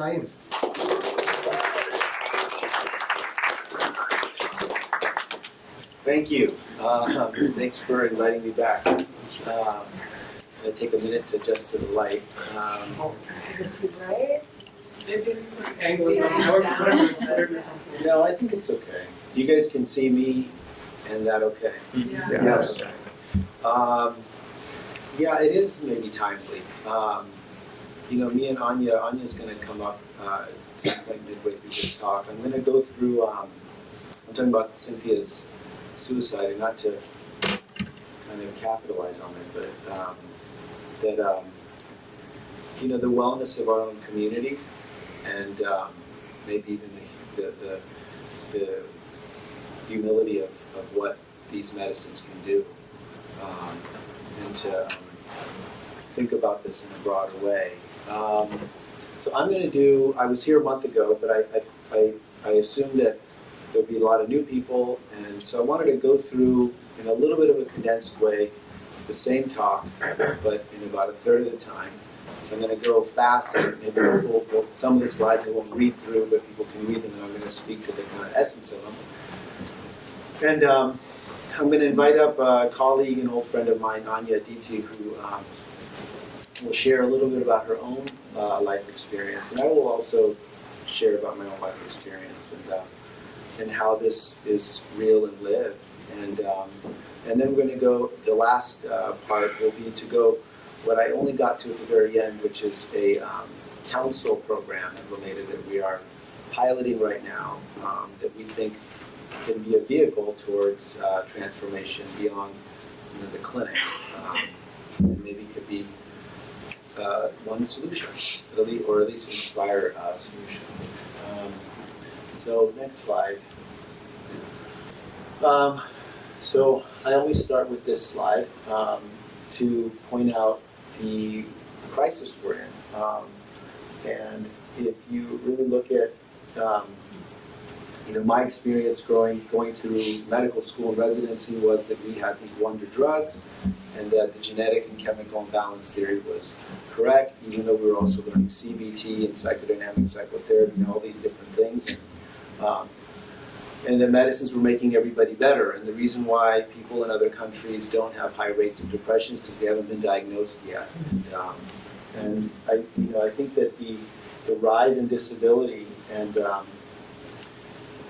Naim. Thank you. Thanks for inviting me back. I'm going to take a minute to adjust to the light. Is it too bright? Angle is whatever. No, I think it's okay. You guys can see me, and that okay? Yeah. Yes. Okay. Yeah, it is maybe timely. Me and Anya's going to come up at some point midway through this talk. I'm going to go through, I'm talking about Cynthia's suicide, and not to kind of capitalize on it, but the wellness of our own community, and maybe even the humility of what these medicines can do, and to think about this in a broader way. So I'm going to do, I was here a month ago, but I assumed that there'll be a lot of new people, and so I wanted to go through, in a little bit of a condensed way, the same talk, but in about a third of the time. So I'm going to go fast, and maybe some of the slides I won't read through, but people can read them, and I'm going to speak to the kind of essence of them. And I'm going to invite up a colleague and old friend of mine, Anya Aditi, who will share a little bit about her own life experience, and I will also share about my own life experience and how this is real and lived. And then we're going to go, the last part will be to go what I only got to at the very end, which is a council program related that we are piloting right now, that we think can be a vehicle towards transformation beyond the clinic, and maybe could be one solution, or at least inspire solutions. So next slide. So I always start with this slide to point out the crisis we're in. And if you really look at my experience going through medical school and residency was that we had these wonder drugs, and that the genetic and chemical imbalance theory was correct, even though we were also learning CBT and psychodynamic psychotherapy and all these different things. And the medicines were making everybody better. And the reason why people in other countries don't have high rates of depression is because they haven't been diagnosed yet. And I think that the rise in disability, and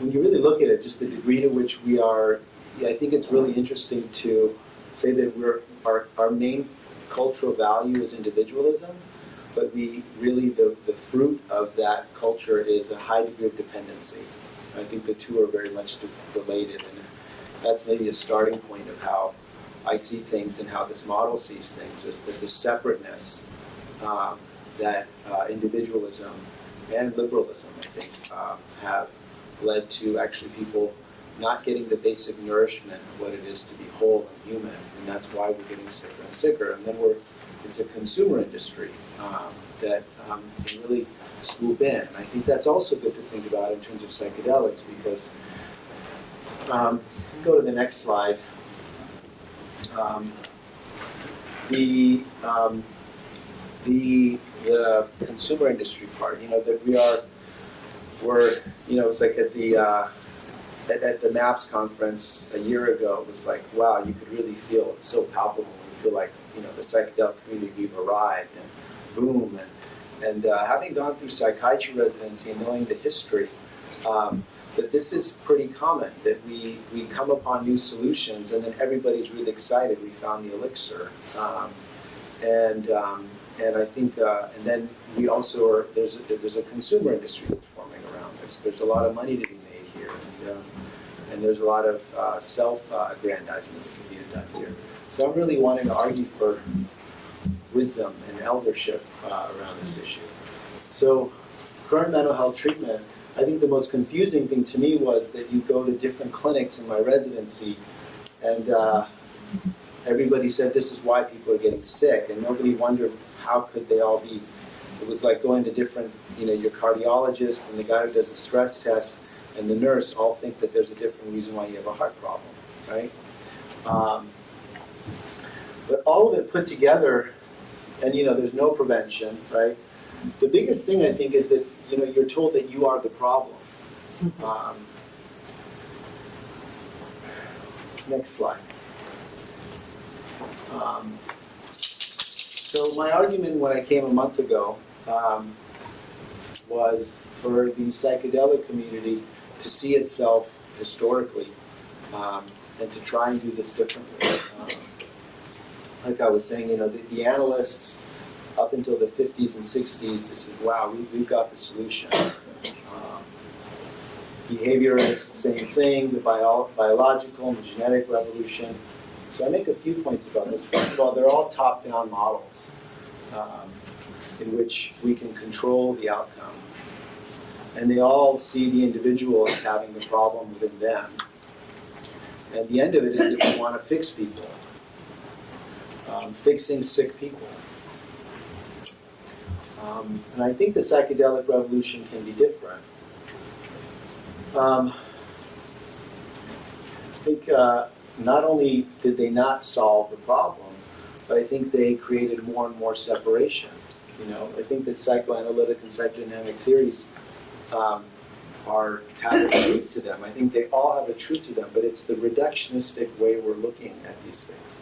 when you really look at it, just the degree to which we are, I think it's really interesting to say that our main cultural value is individualism, but we really, the fruit of that culture is a high degree of dependency. I think the two are very much related, and that's maybe a starting point of how I see things and how this model sees things, is that the separateness that individualism and liberalism, I think, have led to actually people not getting the basic nourishment of what it is to be whole and human, and that's why we're getting sicker and sicker. And then it's a consumer industry that can really swoop in. And I think that's also good to think about in terms of psychedelics, because go to the next slide. The consumer industry part, that it's like at the MAPS conference a year ago, it was like, wow, you could really feel it so palpable. You feel like, the psychedelic community, we've arrived, and boom. And having gone through psychiatry residency and knowing the history, that this is pretty common, that we come upon new solutions and then everybody's really excited, we found the elixir. And I think, and then we also there's a consumer industry that's forming around this. There's a lot of money to be made here, and there's a lot of self-aggrandizement that can be done here. So I'm really wanting to argue for wisdom and eldership around this issue. So current mental health treatment, I think the most confusing thing to me was that you go to different clinics in my residency, and everybody said this is why people are getting sick, and nobody wondered how could they all be. It was like going to different, your cardiologist and the guy who does the stress test and the nurse all think that there's a different reason why you have a heart problem, right? But all of it put together, and there's no prevention, right? The biggest thing I think is that you're told that you are the problem. Next slide. So my argument when I came a month ago was for the psychedelic community to see itself historically and to try and do this differently. Like I was saying, the analysts up until the 50s and 60s, they said, wow, we've got the solution. Behaviorists, same thing, the biological and genetic revolution. So I make a few points about this. First of all, they're all top-down models in which we can control the outcome. And they all see the individual as having the problem within them. And the end of it is that we want to fix people. Fixing sick people. And I think the psychedelic revolution can be different. I think not only did they not solve the problem, but I think they created more and more separation. I think that psychoanalytic and psychodynamic theories have a truth to them. I think they all have a truth to them, but it's the reductionistic way we're looking at these things.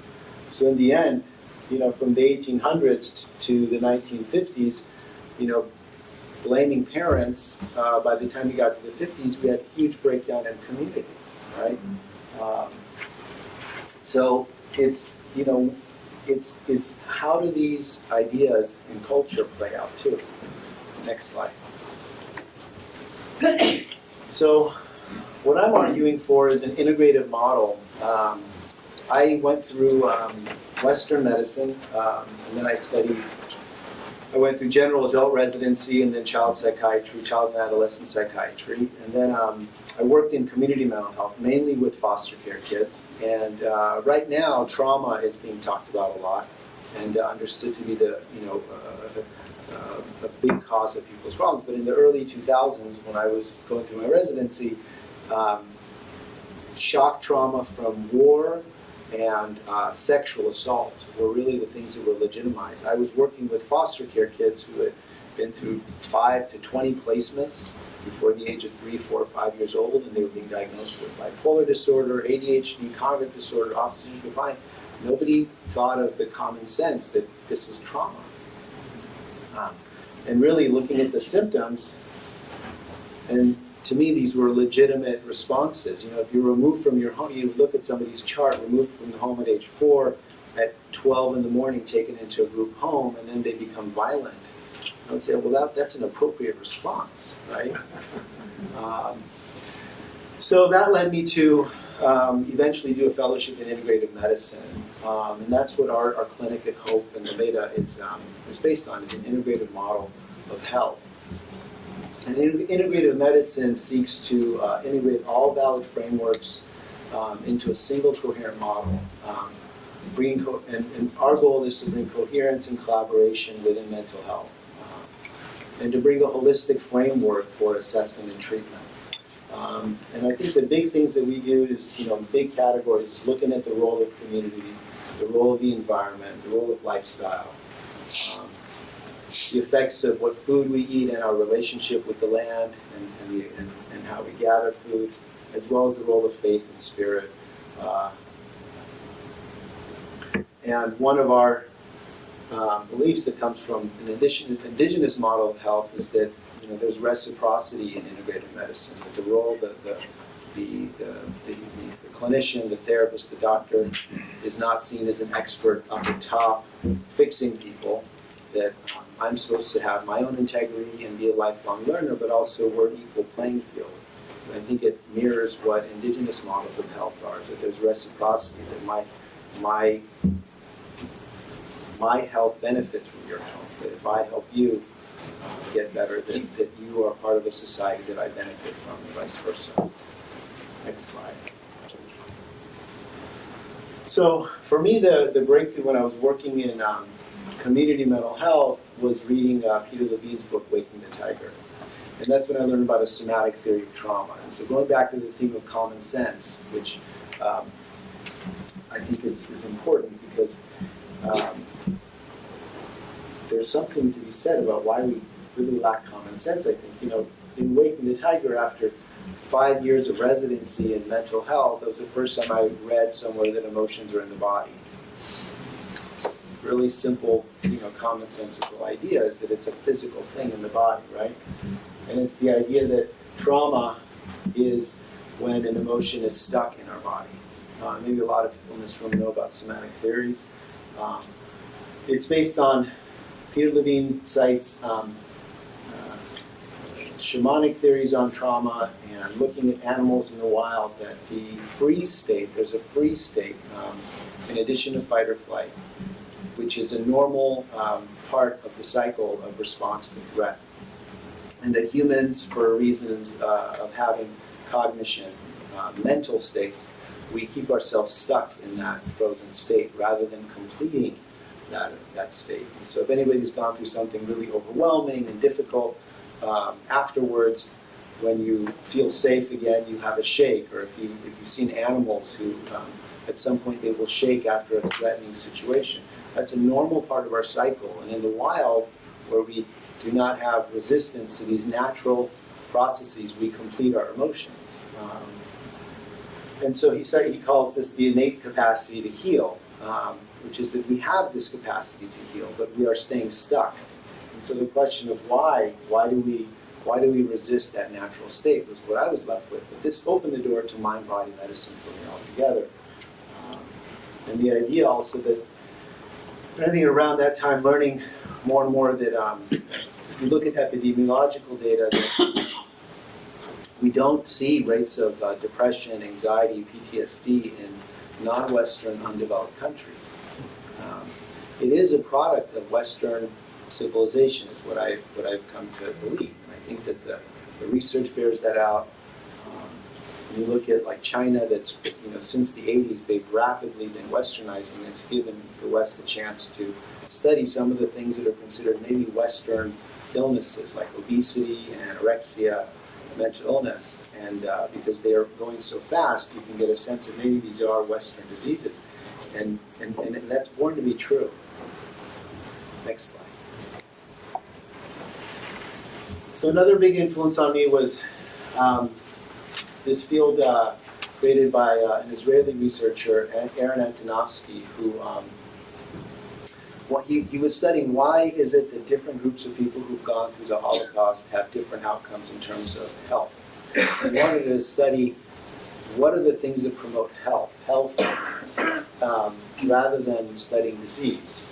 So in the end, from the 1800s to the 1950s, blaming parents, by the time we got to the 50s, we had a huge breakdown in communities, right? So it's how do these ideas in culture play out too? Next slide. So what I'm arguing for is an integrative model. I went through Western medicine, and then I went through general adult residency and then child psychiatry, child and adolescent psychiatry. And then I worked in community mental health, mainly with foster care kids. And right now, trauma is being talked about a lot and understood to be a big cause of people's problems. But in the early 2000s, when I was going through my residency, shock trauma from war and sexual assault were really the things that were legitimized. I was working with foster care kids who had been through 5 to 20 placements before the age of 3, 4, 5 years old, and they were being diagnosed with bipolar disorder, ADHD, cognitive disorder, opposition defiance. Nobody thought of the common sense that this is trauma. And really looking at the symptoms, and to me, these were legitimate responses. If you're removed from your home, you look at somebody's chart, removed from the home at age 4, at 12 in the morning, taken into a group home, and then they become violent. I would say, well, that's an appropriate response, right? So that led me to eventually do a fellowship in integrative medicine. And that's what our clinic at Hope and the Beta is based on, is an integrative model of health. And integrative medicine seeks to integrate all valid frameworks into a single coherent model. And our goal is to bring coherence and collaboration within mental health, and to bring a holistic framework for assessment and treatment. And I think the big things that we do is, big categories, is looking at the role of community, the role of the environment, the role of lifestyle, the effects of what food we eat and our relationship with the land and how we gather food, as well as the role of faith and spirit. And one of our beliefs that comes from an indigenous model of health is that there's reciprocity in integrative medicine. That the role, the clinician, the therapist, the doctor is not seen as an expert up the top fixing people. That I'm supposed to have my own integrity and be a lifelong learner, but also we're an equal playing field. And I think it mirrors what indigenous models of health are, that there's reciprocity, that my health benefits from your health, that if I help you get better, that you are part of a society that I benefit from, and vice versa. Next slide. So for me, the breakthrough when I was working in community mental health was reading Peter Levine's book, Waking the Tiger. And that's when I learned about a somatic theory of trauma. And so going back to the theme of common sense, which I think is important because there's something to be said about why we really lack common sense, I think. In Waking the Tiger, after 5 years of residency in mental health, that was the first time I read somewhere that emotions are in the body. Really simple, commonsensical idea is that it's a physical thing in the body, right? And it's the idea that trauma is when an emotion is stuck in our body. Maybe a lot of people in this room know about somatic theories. It's based on, Peter Levine cites shamanic theories on trauma and looking at animals in the wild, that the freeze state, there's a freeze state in addition to fight or flight, which is a normal part of the cycle of response to threat. And that humans, for reasons of having cognition, mental states, we keep ourselves stuck in that frozen state rather than completing that state. And so if anybody's gone through something really overwhelming and difficult, afterwards, when you feel safe again, you have a shake. Or if you've seen animals who, at some point, they will shake after a threatening situation. That's a normal part of our cycle. And in the wild, where we do not have resistance to these natural processes, we complete our emotions. And so he calls this the innate capacity to heal, which is that we have this capacity to heal, but we are staying stuck. And so the question of why do we resist that natural state was what I was left with. But this opened the door to mind-body medicine for me altogether. And the idea also that, I think around that time, learning more and more that if you look at epidemiological data, that we don't see rates of depression, anxiety, PTSD in non-Western undeveloped countries. It is a product of Western civilization, is what I've come to believe. And I think that the research bears that out. When you look at like China, that's since the 80s, they've rapidly been westernizing. It's given the West the chance to study some of the things that are considered maybe Western illnesses, like obesity and anorexia, mental illness. And because they are going so fast, you can get a sense of maybe these are Western diseases. And that's born to be true. Next slide. So another big influence on me was this field created by an Israeli researcher, Aaron Antonovsky, who he was studying why is it that different groups of people who've gone through the Holocaust have different outcomes in terms of health. He wanted to study what are the things that promote health rather than studying disease.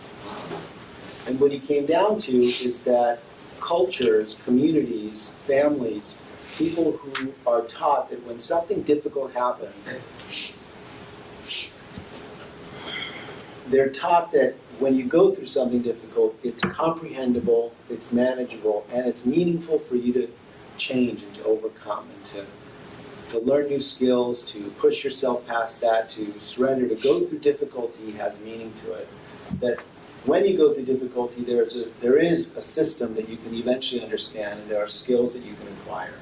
And what he came down to is that cultures, communities, families, people who are taught that when something difficult happens, they're taught that when you go through something difficult, it's comprehensible, it's manageable, and it's meaningful for you to change and to overcome and to learn new skills, to push yourself past that, to surrender, to go through difficulty has meaning to it. That when you go through difficulty, there is a system that you can eventually understand, and there are skills that you can acquire.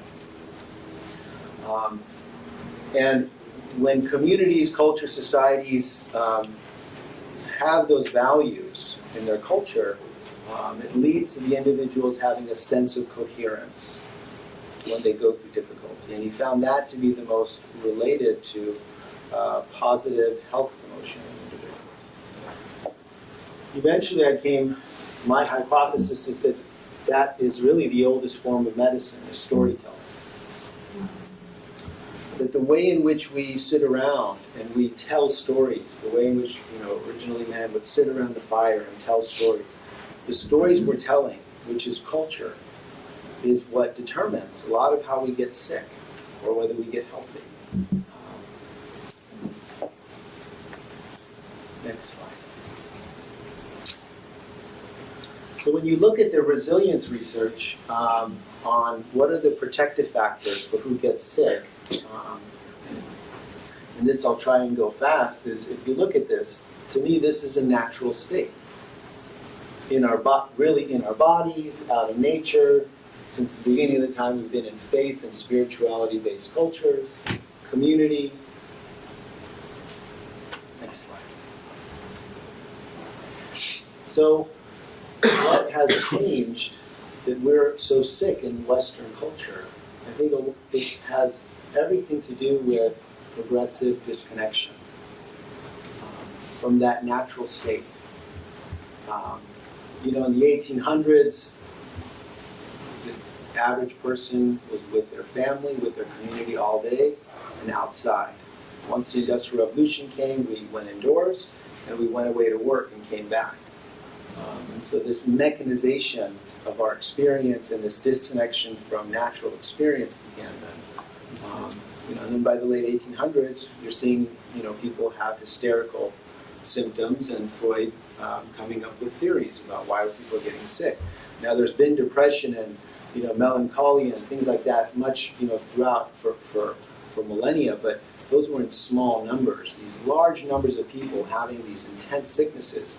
And when communities, cultures, societies have those values in their culture, it leads to the individuals having a sense of coherence when they go through difficulty. And he found that to be the most related to positive health promotion in individuals. Eventually my hypothesis is that is really the oldest form of medicine, is storytelling. That the way in which we sit around and we tell stories, the way in which originally man would sit around the fire and tell stories, the stories we're telling, which is culture, is what determines a lot of how we get sick or whether we get healthy. Next slide. So when you look at the resilience research on what are the protective factors for who gets sick, and this I'll try and go fast, is if you look at this, to me this is a natural state. Really in our bodies, out in nature. Since the beginning of the time we've been in faith and spirituality-based cultures, community. Next slide. So what has changed that we're so sick in Western culture. I think it has everything to do with progressive disconnection from that natural state. In the 1800s, the average person was with their family, with their community all day, and outside. Once the Industrial Revolution came, we went indoors, and we went away to work and came back. And so this mechanization of our experience and this disconnection from natural experience began then. And then by the late 1800s, you're seeing people have hysterical symptoms, and Freud coming up with theories about why people are getting sick. Now there's been depression and melancholia and things like that much throughout for millennia, but those were in small numbers. These large numbers of people having these intense sicknesses.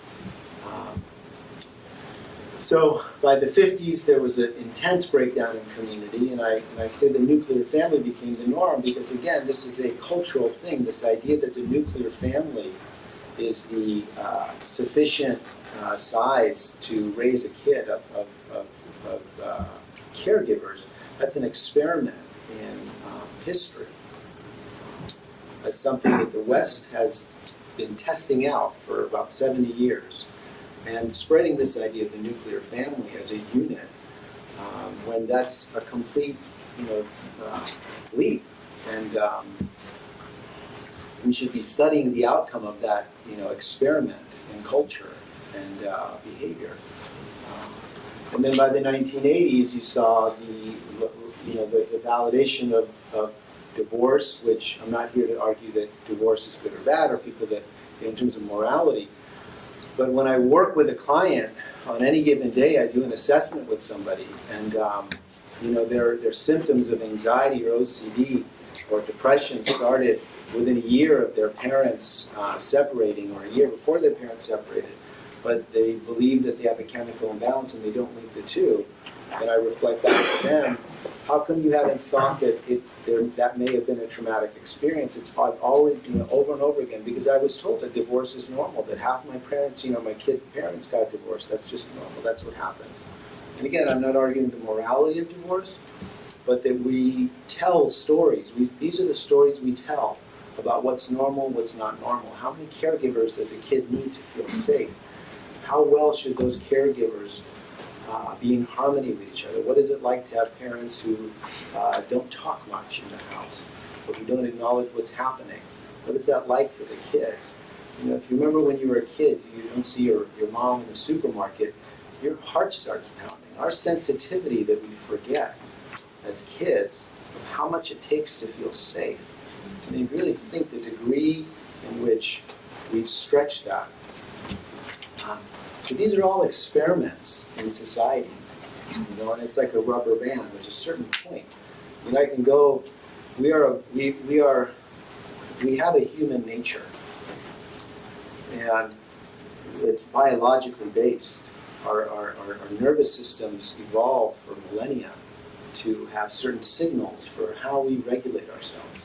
So by the 50s, there was an intense breakdown in community, and I say the nuclear family became the norm because, again, this is a cultural thing, this idea that the nuclear family is the sufficient size to raise a kid of caregivers. That's an experiment in history. That's something that the West has been testing out for about 70 years. And spreading this idea of the nuclear family as a unit, when that's a complete, leap, and we should be studying the outcome of that, experiment in culture and behavior. And then by the 1980s, you saw the validation of divorce, which I'm not here to argue that divorce is good or bad, or people that, in terms of morality. But when I work with a client, on any given day, I do an assessment with somebody, and their symptoms of anxiety or OCD or depression started within a year of their parents separating, or a year before their parents separated. But they believe that they have a chemical imbalance and they don't link the two. And I reflect back to them, how come you haven't thought that that may have been a traumatic experience? I've always, over and over again, because I was told that divorce is normal, that half my parents, my kid parents got divorced. That's just normal. That's what happens. And again, I'm not arguing the morality of divorce, but that we tell stories. These are the stories we tell about what's normal, what's not normal. How many caregivers does a kid need to feel safe? How well should those caregivers be in harmony with each other? What is it like to have parents who don't talk much in the house, or who don't acknowledge what's happening? What is that like for the kid? If you remember when you were a kid, you don't see your mom in the supermarket, your heart starts pounding. Our sensitivity that we forget as kids of how much it takes to feel safe. And you really think the degree in which we stretch that. So these are all experiments in society, and it's like a rubber band. There's a certain point. I can go. We have a human nature, and it's biologically based. Our nervous systems evolved for millennia to have certain signals for how we regulate ourselves.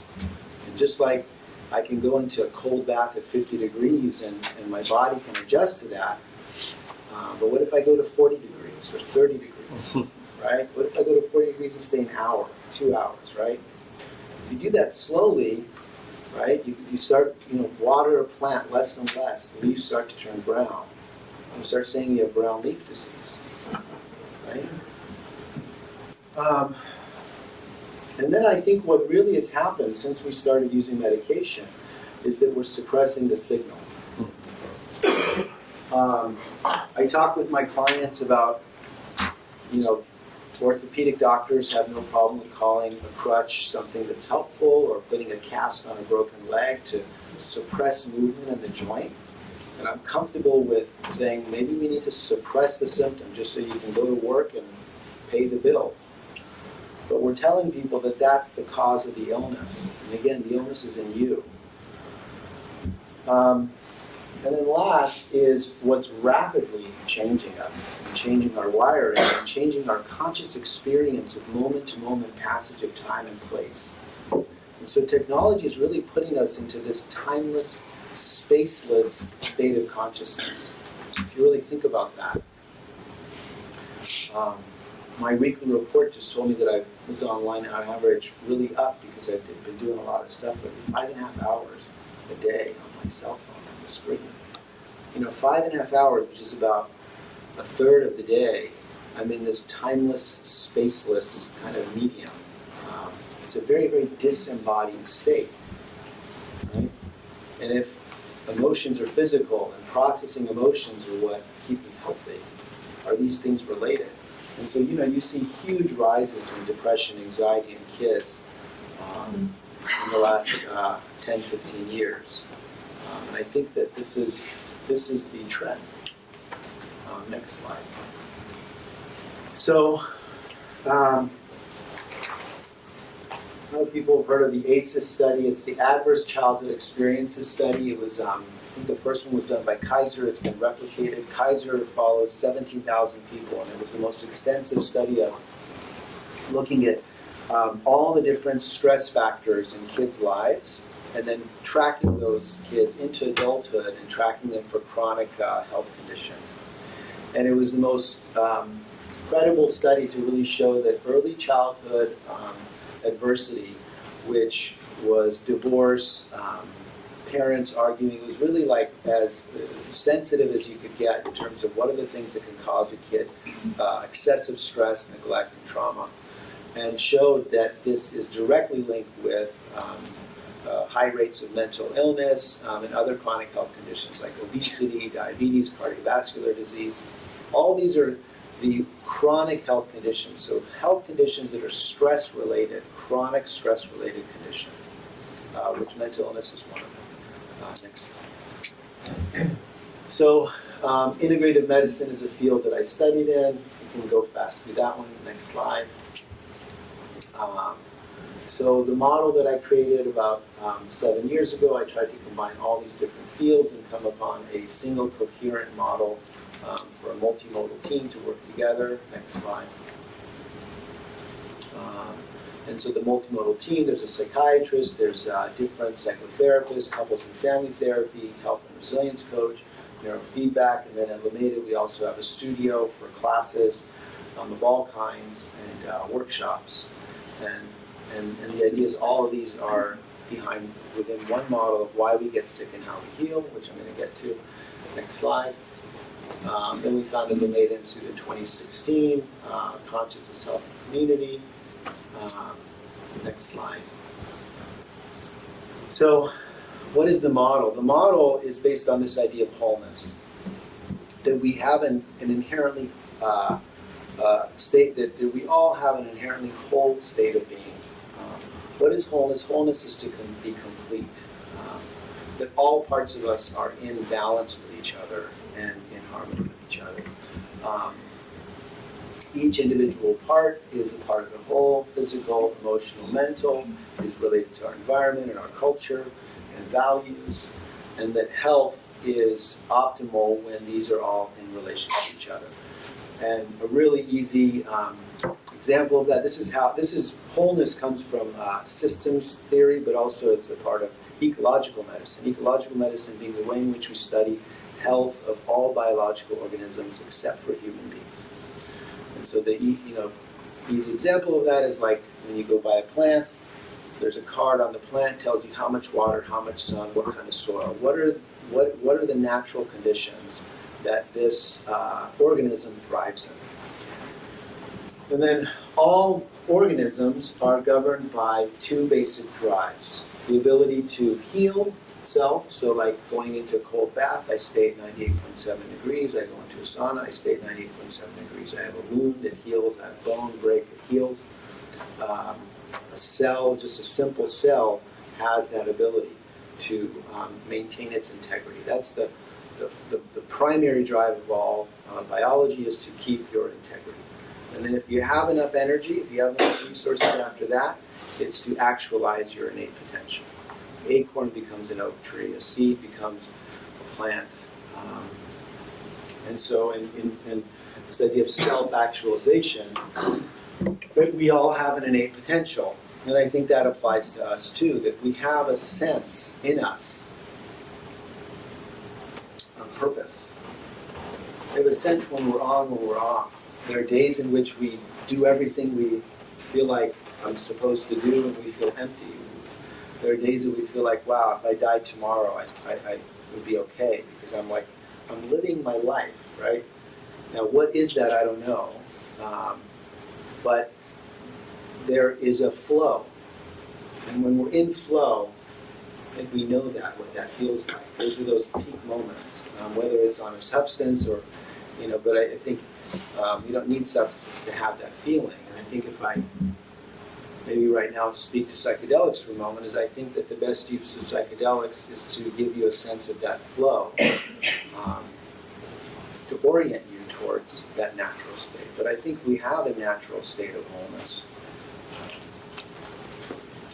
And just like I can go into a cold bath at 50 degrees and my body can adjust to that. But what if I go to 40 degrees or 30 degrees, right? What if I go to 40 degrees and stay an hour, 2 hours, right? If you do that slowly, right, you start, water a plant less and less, the leaves start to turn brown. You start saying you have brown leaf disease, right? And then I think what really has happened since we started using medication is that we're suppressing the signal. I talk with my clients about, orthopedic doctors have no problem with calling a crutch something that's helpful, or putting a cast on a broken leg to suppress movement in the joint. And I'm comfortable with saying maybe we need to suppress the symptom just so you can go to work and pay the bills. But we're telling people that that's the cause of the illness. And again, the illness is in you. And then last is what's rapidly changing us, and changing our wiring, and changing our conscious experience of moment-to-moment passage of time and place. And so technology is really putting us into this timeless, spaceless state of consciousness, if you really think about that. my weekly report just told me that I was online on average really up because I've been doing a lot of stuff, but 5.5 hours a day on my cell phone on the screen. 5.5 hours, which is about a third of the day, I'm in this timeless, spaceless kind of medium. It's a very, very disembodied state, right? And if emotions are physical and processing emotions are what keep me healthy, are these things related? And so, you see huge rises in depression, anxiety in kids in the last 10, 15 years. And I think that this is the trend. Next slide. So, I know people have heard of the ACEs study. It's the Adverse Childhood Experiences study. It was, I think the first one was done by Kaiser. It's been replicated. Kaiser followed 17,000 people, and it was the most extensive study of looking at all the different stress factors in kids' lives, and then tracking those kids into adulthood and tracking them for chronic health conditions. And it was the most credible study to really show that early childhood adversity, which was divorce, parents arguing, it was really like as sensitive as you could get in terms of what are the things that can cause a kid excessive stress, neglect, and trauma, and showed that this is directly linked with high rates of mental illness and other chronic health conditions like obesity, diabetes, cardiovascular disease. All these are the chronic health conditions, so health conditions that are stress-related, chronic stress-related conditions, which mental illness is one of them. Next slide. So, integrative medicine is a field that I studied in. You can go fast through that one. Next slide. So the model that I created about 7 years ago, I tried to combine all these different fields and come upon a single coherent model for a multimodal team to work together. Next slide. And so the multimodal team, there's a psychiatrist, there's different psychotherapists, couples and family therapy, health and resilience coach, neurofeedback, and then at LeMaida we also have a studio for classes of all kinds and workshops. And the idea is all of these are behind within one model of why we get sick and how we heal, which I'm going to get to. Next slide. Then we founded the LeMaida Institute in 2016, Conscious and Self Community. Next slide. So, what is the model? The model is based on this idea of wholeness. That we have an inherently state that we all have an inherently whole state of being. What is wholeness? Wholeness is to be complete. That all parts of us are in balance with each other and in harmony with each other. Each individual part is a part of the whole, physical, emotional, mental, is related to our environment and our culture and values, and that health is optimal when these are all in relation to each other. And a really easy example of that, this is wholeness comes from systems theory, but also it's a part of ecological medicine. Ecological medicine being the way in which we study health of all biological organisms except for human beings. And so the easy example of that is like when you go buy a plant, there's a card on the plant tells you how much water, how much sun, what kind of soil. What are the natural conditions that this organism thrives in? And then all organisms are governed by two basic drives. The ability to heal itself, so like going into a cold bath, I stay at 98.7 degrees. I go into a sauna, I stay at 98.7 degrees. I have a wound, it heals. I have a bone break, it heals. A cell, just a simple cell, has that ability to maintain its integrity. That's the primary drive of all biology, is to keep your integrity. And then if you have enough energy, if you have enough resources after that, it's to actualize your innate potential. An acorn becomes an oak tree, a seed becomes a plant. And so in this idea of self-actualization, that we all have an innate potential. And I think that applies to us too, that we have a sense in us of purpose. We have a sense when we're on, when we're off. There are days in which we do everything we feel like I'm supposed to do and we feel empty. There are days that we feel like, wow, if I died tomorrow, I would be okay because I'm living my life, right? Now, what is that? I don't know. But there is a flow. And when we're in flow, I think we know that, what that feels like. Those are those peak moments, whether it's on a substance or, but I think you don't need substance to have that feeling. And I think if I maybe right now speak to psychedelics for a moment, is I think that the best use of psychedelics is to give you a sense of that flow, to orient you towards that natural state. But I think we have a natural state of wholeness.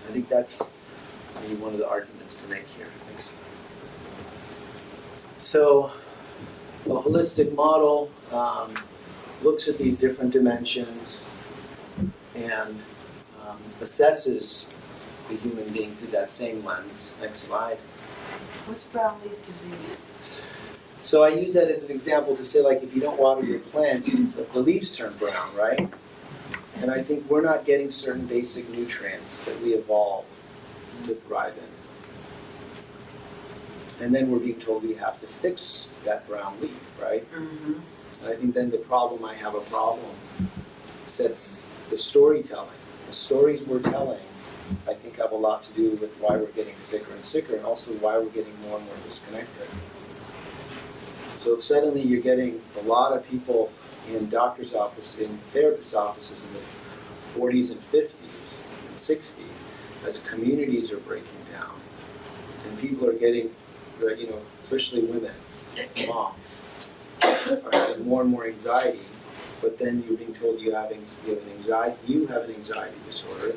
I think that's maybe one of the arguments to make here. Thanks. So, a holistic model looks at these different dimensions and assesses the human being through that same lens. Next slide. What's brown leaf disease? So I use that as an example to say, like, if you don't water your plant, the leaves turn brown, right? And I think we're not getting certain basic nutrients that we evolved to thrive in. And then we're being told we have to fix that brown leaf, right? Mm-hmm. And I think then the problem, I have a problem, sets the storytelling. The stories we're telling, I think, have a lot to do with why we're getting sicker and sicker, and also why we're getting more and more disconnected. So if suddenly you're getting a lot of people in doctor's offices, in therapist offices in the 40s and 50s and 60s, as communities are breaking down, and people are getting, especially women, moms, are having more and more anxiety, but then you're being told you have an anxiety disorder,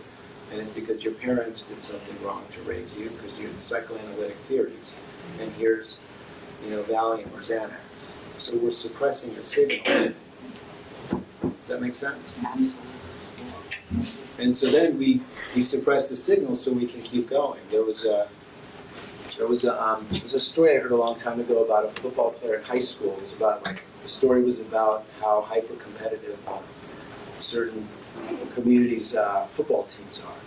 and it's because your parents did something wrong to raise you, because you had psychoanalytic theories, and here's Valium or Xanax. So we're suppressing the signal. Does that make sense? Absolutely. And so then we suppress the signal so we can keep going. There was a story I heard a long time ago about a football player in high school. It was about the story was about how hyper competitive certain communities' football teams are.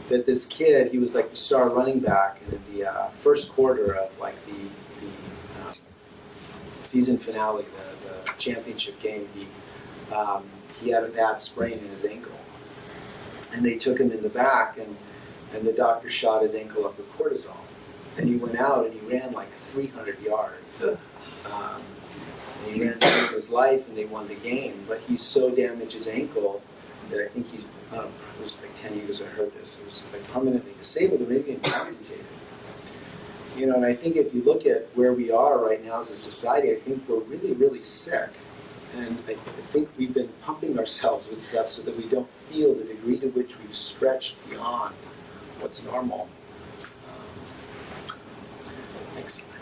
That this kid, he was like the star running back, and in the first quarter of the season finale, the championship game, he had a bad sprain in his ankle, and they took him in the back, and the doctor shot his ankle up with cortisol, and he went out and he ran like 300 yards. And he ran for his life, and they won the game. But he so damaged his ankle that I think it was like 10 years I heard this. It was like permanently disabled, or maybe amputated. And I think if you look at where we are right now as a society, I think we're really, really sick. And I think we've been pumping ourselves with stuff so that we don't feel the degree to which we've stretched beyond what's normal. Next slide.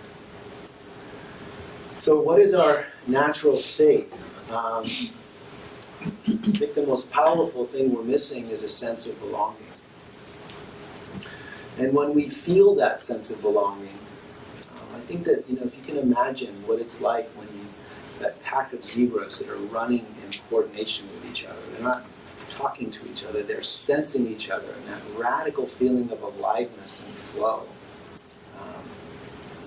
So what is our natural state? I think the most powerful thing we're missing is a sense of belonging. And when we feel that sense of belonging, I think that, if you can imagine what it's like when that pack of zebras that are running in coordination with each other, they're not talking to each other, they're sensing each other, and that radical feeling of aliveness and flow.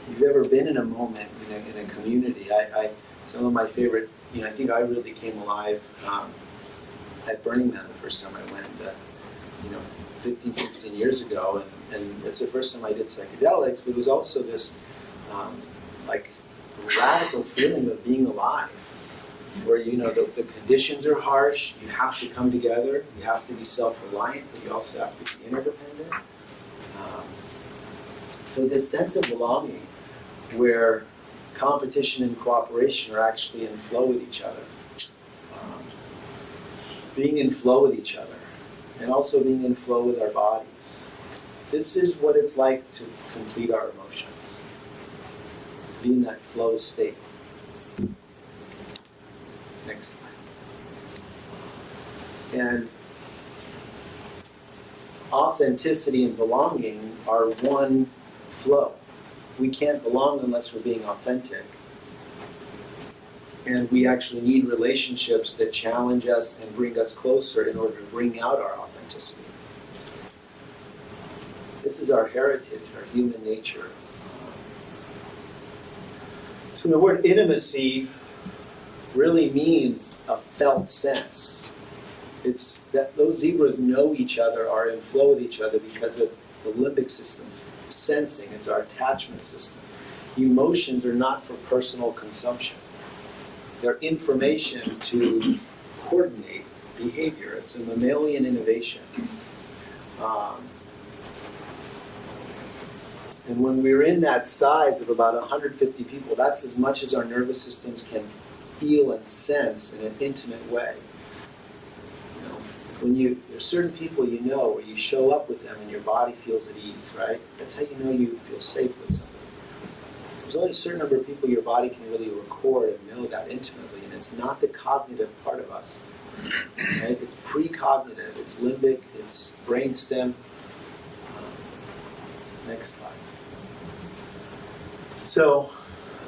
If you've ever been in a moment in a community, some of my favorite, I think I really came alive at Burning Man the first time I went, 15, 16 years ago, and it's the first time I did psychedelics, but it was also this radical feeling of being alive, where the conditions are harsh, you have to come together, you have to be self-reliant, but you also have to be interdependent. So this sense of belonging, where competition and cooperation are actually in flow with each other, being in flow with each other, and also being in flow with our bodies. This is what it's like to complete our emotions. Be in that flow state. Next slide. And authenticity and belonging are one flow. We can't belong unless we're being authentic. And we actually need relationships that challenge us and bring us closer in order to bring out our authenticity. This is our heritage, our human nature. So the word intimacy really means a felt sense. It's that those zebras know each other, are in flow with each other because of the limbic system, sensing. It's our attachment system. Emotions are not for personal consumption. They're information to coordinate behavior. It's a mammalian innovation. And when we're in that size of about 150 people, that's as much as our nervous systems can feel and sense in an intimate way. You know, when there's certain people you know where you show up with them and your body feels at ease, right? That's how you know you feel safe with somebody. There's only a certain number of people your body can really record and know that intimately, and it's not the cognitive part of us. Right? It's precognitive, it's limbic, it's brainstem. Next slide. So,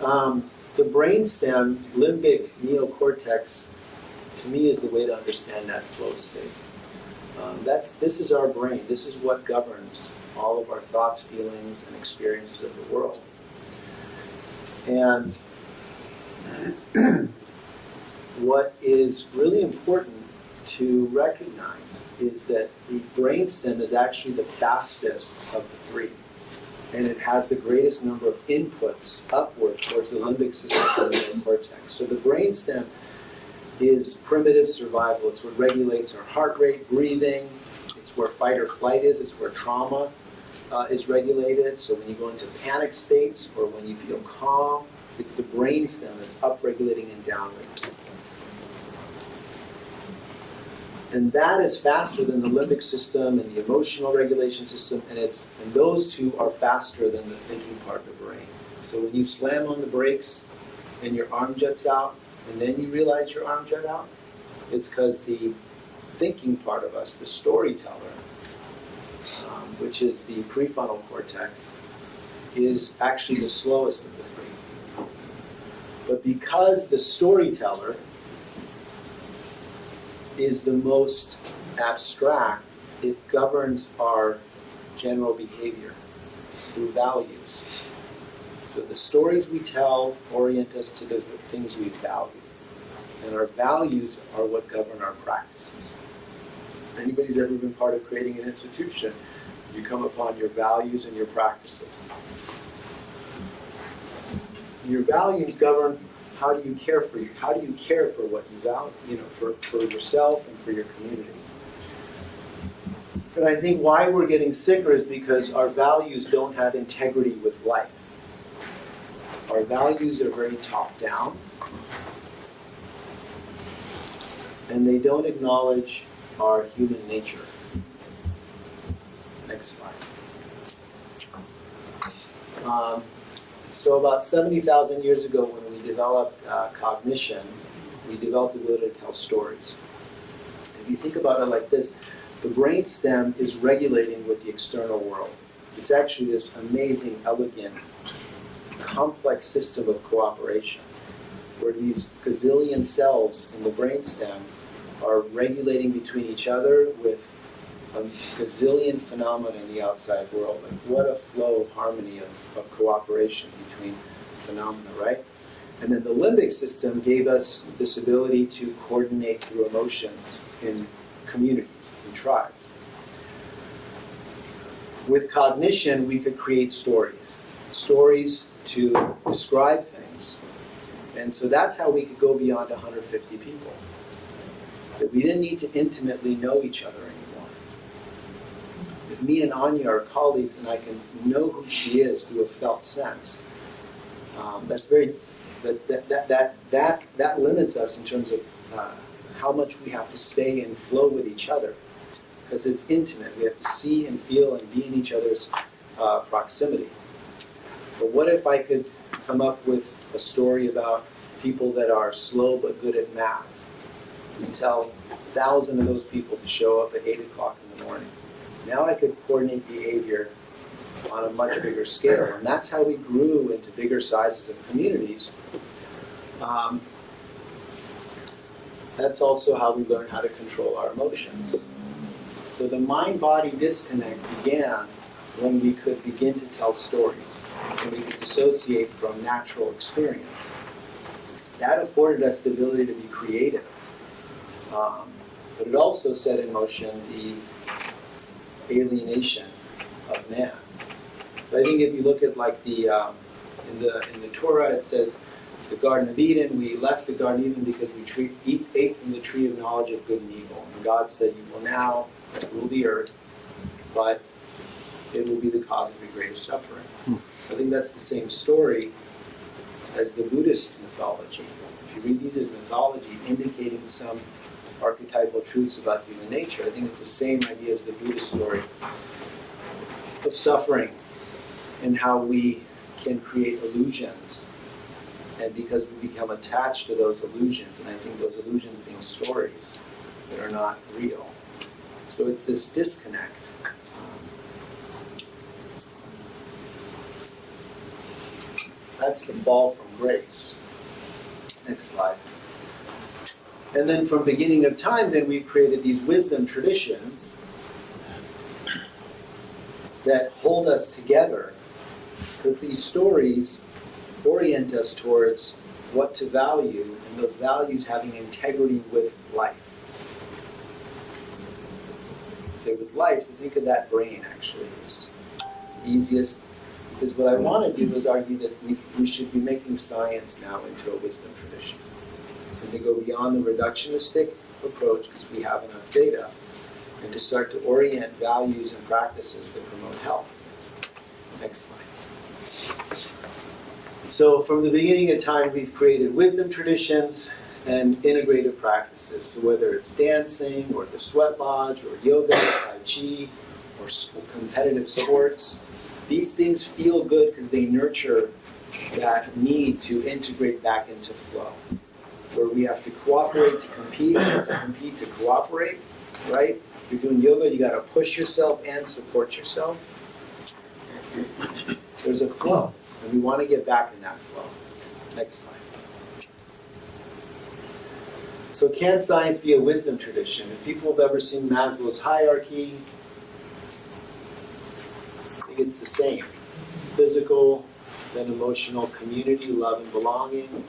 the brainstem, limbic neocortex, to me is the way to understand that flow state. This is our brain. This is what governs all of our thoughts, feelings, and experiences of the world. And what is really important to recognize is that the brainstem is actually the fastest of the three. And it has the greatest number of inputs upward towards the limbic system and the neocortex. So the brainstem is primitive survival. It's what regulates our heart rate, breathing. It's where fight or flight is. It's where trauma is regulated. So when you go into panic states or when you feel calm, it's the brainstem that's upregulating and downregulating. And that is faster than the limbic system and the emotional regulation system, and those two are faster than the thinking part of the brain. So when you slam on the brakes and your arm jets out, and then you realize your arm jet out, it's because the thinking part of us, the storyteller, which is the prefrontal cortex, is actually the slowest of the three. But because the storyteller is the most abstract, it governs our general behavior through values. So the stories we tell orient us to the things we value. And our values are what govern our practices. If anybody's ever been part of creating an institution, you come upon your values and your practices. Your values govern how do you care for you? How do you care for what you value, for yourself and for your community? But I think why we're getting sicker is because our values don't have integrity with life. Our values are very top-down, and they don't acknowledge our human nature. Next slide. So about 70,000 years ago, when we developed cognition, we developed the ability to tell stories. If you think about it like this, the brainstem is regulating with the external world. It's actually this amazing, elegant, complex system of cooperation, where these gazillion cells in the brainstem are regulating between each other with a gazillion phenomena in the outside world. Like what a flow of harmony of cooperation between phenomena, right? And then the limbic system gave us this ability to coordinate through emotions in communities, in tribes. With cognition, we could create stories to describe things. And so that's how we could go beyond 150 people. That we didn't need to intimately know each other anymore. If me and Anya are colleagues and I can know who she is through a felt sense, that limits us in terms of how much we have to stay in flow with each other, because it's intimate. We have to see and feel and be in each other's proximity. But what if I could come up with a story about people that are slow but good at math? We tell 1,000 of those people to show up at 8 o'clock in the morning. Now I could coordinate behavior on a much bigger scale. And that's how we grew into bigger sizes of communities. That's also how we learn how to control our emotions. So the mind-body disconnect began when we could begin to tell stories, and we could dissociate from natural experience. That afforded us the ability to be creative. But it also set in motion the alienation of man. So I think if you look at like the in the Torah, it says the Garden of Eden. We left the Garden of Eden because we ate from the tree of knowledge of good and evil. And God said, "You will now rule the earth, but it will be the cause of your greatest suffering." I think that's the same story as the Buddhist mythology. If you read these as mythology, indicating some archetypal truths about human nature, I think it's the same idea as the Buddhist story of suffering and how we can create illusions. And because we become attached to those illusions, and I think those illusions being stories that are not real. So it's this disconnect. That's the fall from grace. Next slide. And then from beginning of time, then we've created these wisdom traditions that hold us together, because these stories orient us towards what to value, and those values having integrity with life. Say with life, to think of that brain actually is the easiest, because what I want to do is argue that we should be making science now into a wisdom tradition. And to go beyond the reductionistic approach, because we have enough data, and to start to orient values and practices that promote health. Next slide. So from the beginning of time, we've created wisdom traditions and integrative practices. So whether it's dancing, or the sweat lodge, or yoga, tai chi, or competitive sports, these things feel good because they nurture that need to integrate back into flow. Where we have to cooperate to compete, we have to compete to cooperate, right? If you're doing yoga, you got to push yourself and support yourself. There's a flow, and we want to get back in that flow. Next slide. So can science be a wisdom tradition? If people have ever seen Maslow's hierarchy, I think it's the same. Physical, then emotional, community, love and belonging,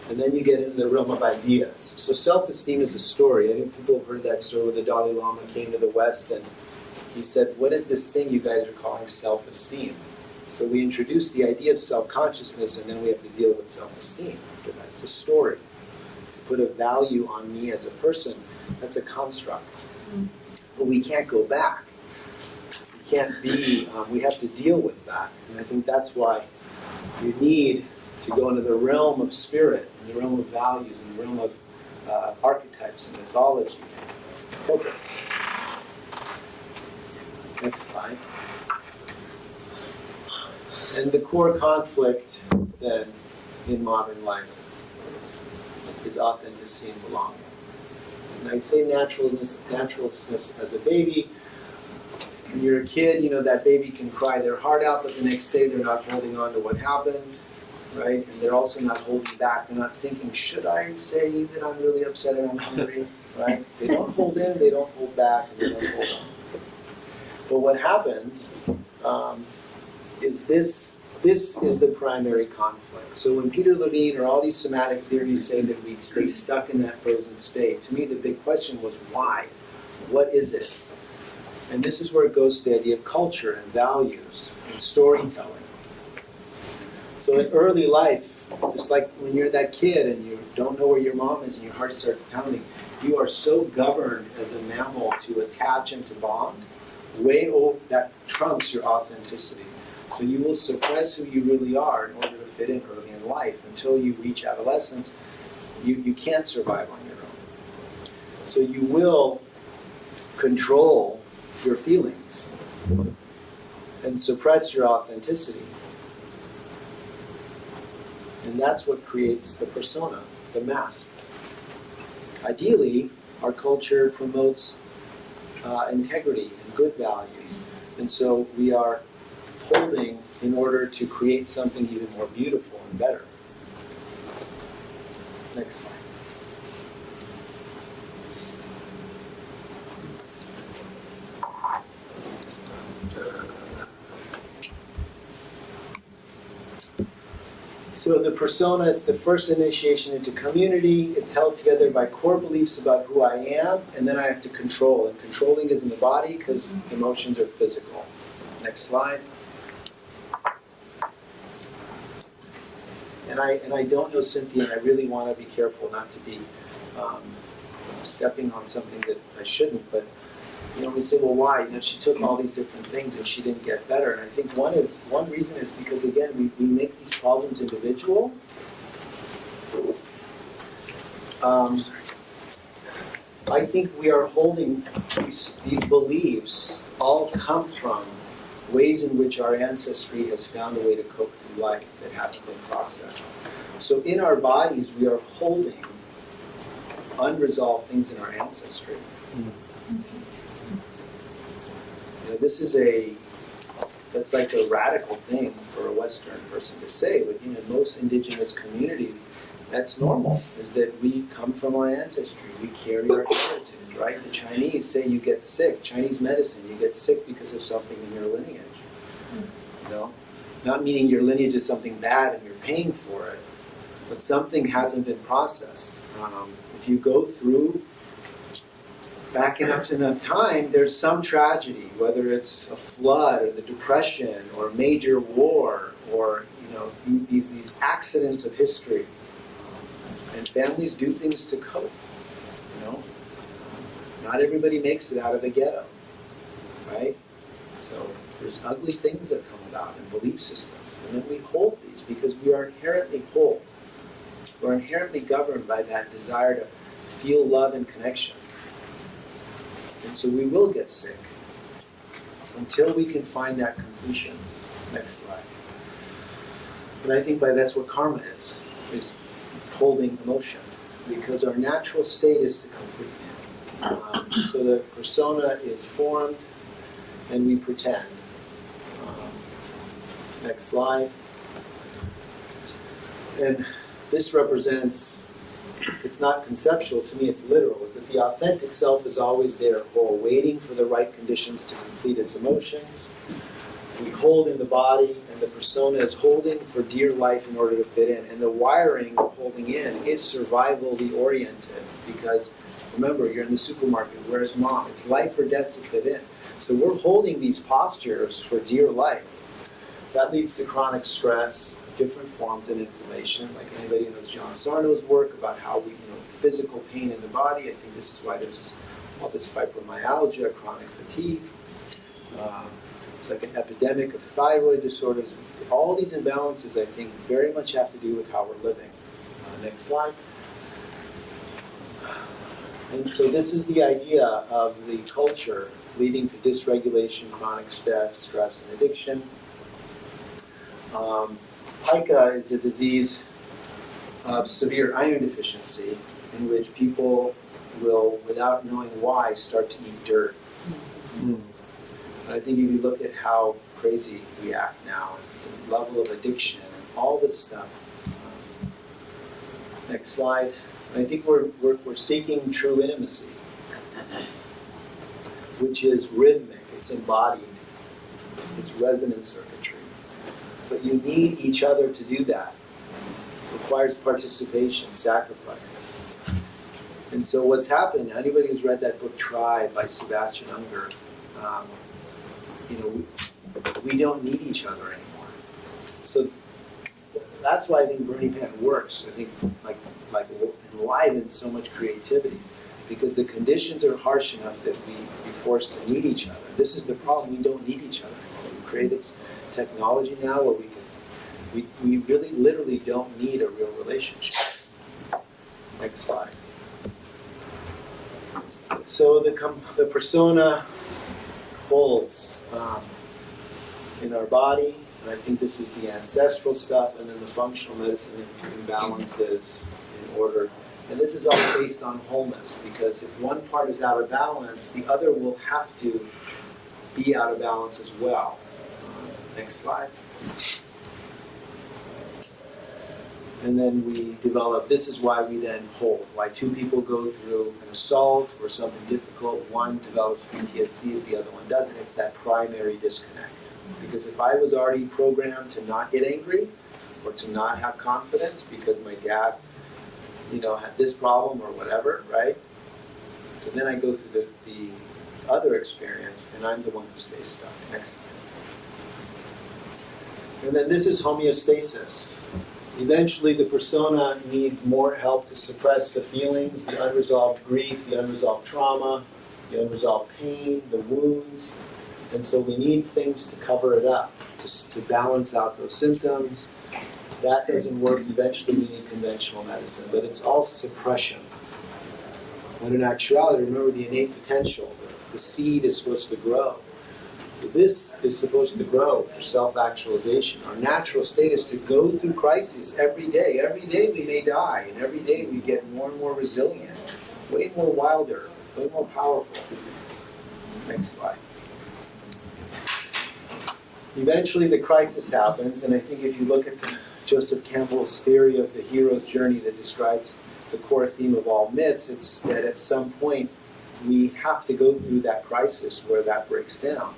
and then you get into the realm of ideas. So self-esteem is a story. I think people have heard that story where the Dalai Lama came to the West and he said, "What is this thing you guys are calling self-esteem?" So we introduced the idea of self-consciousness, and then we have to deal with self-esteem after that. It's a story. To put a value on me as a person, that's a construct. But we can't go back. We can't be, we have to deal with that. And I think that's why you need to go into the realm of spirit, and the realm of values, and the realm of archetypes and mythology and purpose. Next slide. And the core conflict then in modern life is authenticity and belonging. And I say naturalness as a baby. When you're a kid, you know, that baby can cry their heart out, but the next day they're not holding on to what happened, right? And they're also not holding back. They're not thinking, should I say that I'm really upset and I'm hungry, right? They don't hold in, they don't hold back, and they don't hold on. But what happens is this is the primary conflict. So when Peter Levine or all these somatic theories say that we stay stuck in that frozen state, to me the big question was why? What is it? And this is where it goes to the idea of culture and values and storytelling. So in early life, just like when you're that kid and you don't know where your mom is and your heart starts pounding, you are so governed as a mammal to attach and to bond, that trumps your authenticity. So you will suppress who you really are in order to fit in early in life. Until you reach adolescence, you can't survive on your own. So you will control your feelings and suppress your authenticity. And that's what creates the persona, the mask. Ideally, our culture promotes integrity and good values. And so we are holding in order to create something even more beautiful and better. Next slide. So the persona, it's the first initiation into community. It's held together by core beliefs about who I am, and then I have to control. And controlling is in the body because emotions are physical. Next slide. And I don't know Cynthia, and I really want to be careful not to be stepping on something that I shouldn't. But we say, well, why? She took all these different things and she didn't get better. And I think one reason is because, again, we make these problems individual. I think we are holding these beliefs all come from ways in which our ancestry has found a way to cope through life that haven't been processed. So in our bodies, we are holding unresolved things in our ancestry. That's like a radical thing for a Western person to say, but in most indigenous communities, that's normal, is that we come from our ancestry, we carry our heritage, right? The Chinese say you get sick, Chinese medicine, you get sick because of something in your lineage. Not meaning your lineage is something bad and you're paying for it, but something hasn't been processed. If you go through back enough time, there's some tragedy, whether it's a flood or the Depression or a major war or these accidents of history. And families do things to cope. Not everybody makes it out of a ghetto, right? So there's ugly things that come about in belief systems. And then we hold these because we are inherently whole. We're inherently governed by that desire to feel love and connection. And so we will get sick until we can find that completion. Next slide. And I think that's what karma is holding emotion, because our natural state is to complete. So the persona is formed, and we pretend. Next slide. And this represents, it's not conceptual, to me it's literal. It's that the authentic self is always there, whole, waiting for the right conditions to complete its emotions. We hold in the body, and the persona is holding for dear life in order to fit in. And the wiring of holding in is survivally oriented, because remember, you're in the supermarket, where's mom? It's life or death to fit in. So we're holding these postures for dear life. That leads to chronic stress, different forms of inflammation, like anybody who knows John Sarno's work about how we, physical pain in the body. I think this is why there's all this fibromyalgia, chronic fatigue. It's like an epidemic of thyroid disorders. All these imbalances, I think, very much have to do with how we're living. Next slide. And so this is the idea of the culture leading to dysregulation, chronic stress, and addiction. Pica is a disease of severe iron deficiency in which people will, without knowing why, start to eat dirt. I think if you look at how crazy we act now, and the level of addiction, and all this stuff. Next slide. I think we're seeking true intimacy, which is rhythmic, it's embodied, it's resonant circuitry. But you need each other to do that. It requires participation, sacrifice. And so what's happened, anybody who's read that book, Tribe, by Sebastian Unger, we don't need each other anymore. So that's why I think Burning Man works. I think like enlivened so much creativity, because the conditions are harsh enough that we're forced to need each other. This is the problem, we don't need each other. We created technology now where we really literally don't need a real relationship. Next slide. So the persona holds in our body, and I think this is the ancestral stuff, and then the functional medicine imbalances in order. And this is all based on wholeness, because if one part is out of balance, the other will have to be out of balance as well. Next slide. And then we develop, this is why we then hold, why two people go through an assault or something difficult, one develops PTSD, the other one doesn't. It's that primary disconnect. Because if I was already programmed to not get angry, or to not have confidence because my dad, had this problem or whatever, right? So then I go through the other experience, and I'm the one who stays stuck. Next slide. And then this is homeostasis. Eventually, the persona needs more help to suppress the feelings, the unresolved grief, the unresolved trauma, the unresolved pain, the wounds. And so we need things to cover it up, to balance out those symptoms. That doesn't work. Eventually, we need conventional medicine. But it's all suppression. When in actuality, remember the innate potential. The seed is supposed to grow. So this is supposed to grow for self-actualization. Our natural state is to go through crisis every day. Every day we may die, and every day we get more and more resilient, way more wilder, way more powerful. Next slide. Eventually the crisis happens, and I think if you look at Joseph Campbell's theory of the hero's journey that describes the core theme of all myths, it's that at some point we have to go through that crisis where that breaks down.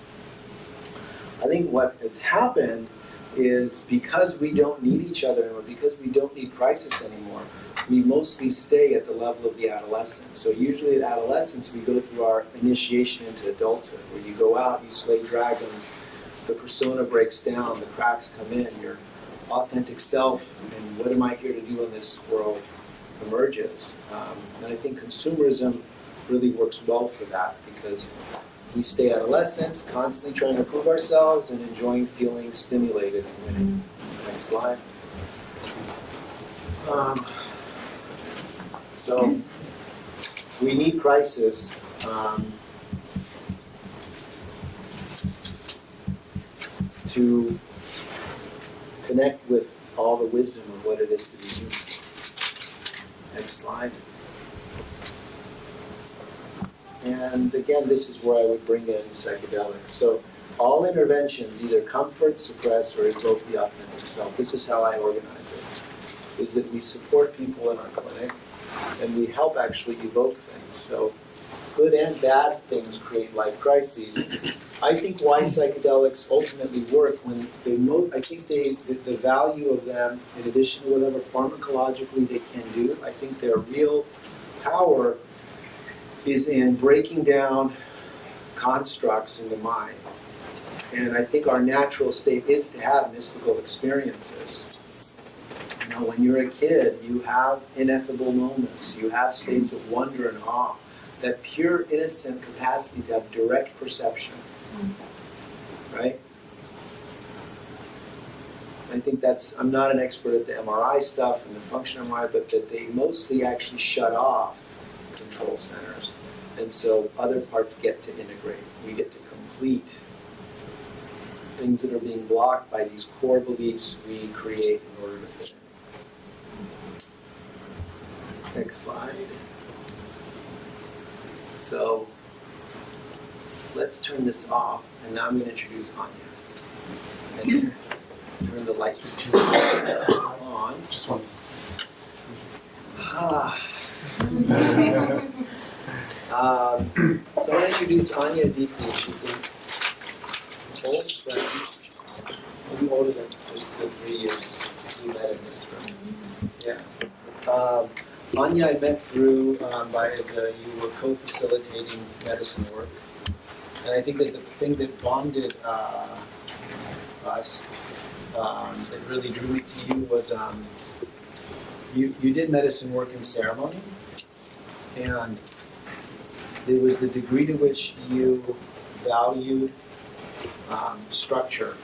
I think what has happened is because we don't need each other anymore, because we don't need crisis anymore, we mostly stay at the level of the adolescent. So usually at adolescence we go through our initiation into adulthood, where you go out, you slay dragons, the persona breaks down, the cracks come in, your authentic self, and what am I here to do in this world emerges. And I think consumerism really works well for that, because we stay adolescents, constantly trying to prove ourselves and enjoying feeling stimulated and winning. Next slide. So we need crisis. To connect with all the wisdom of what it is to be human. Next slide. And again, this is where I would bring in psychedelics. So all interventions either comfort, suppress, or evoke the authentic self. This is how I organize it. Is that we support people in our clinic, and we help actually evoke things. So good and bad things create life crises. I think why psychedelics ultimately work, when I think the value of them, in addition to whatever pharmacologically they can do, I think their real power is in breaking down constructs in the mind. And I think our natural state is to have mystical experiences. When you're a kid, you have ineffable moments. You have states of wonder and awe. That pure, innocent capacity to have direct perception. Right? I think I'm not an expert at the MRI stuff and the function MRI, but that they mostly actually shut off control centers. And so other parts get to integrate. We get to complete things that are being blocked by these core beliefs we create in order to fit in. Next slide. So let's turn this off, and now I'm going to introduce Anya. And turn the lights on. Just one. So I want to introduce Anya deeply. She's an old friend, maybe older than just the 3 years you met in this room. Yeah. Anya, I met through you were co-facilitating medicine work, and I think that the thing that bonded us, that really drew me to you, was you did medicine work in ceremony, and it was the degree to which you valued structure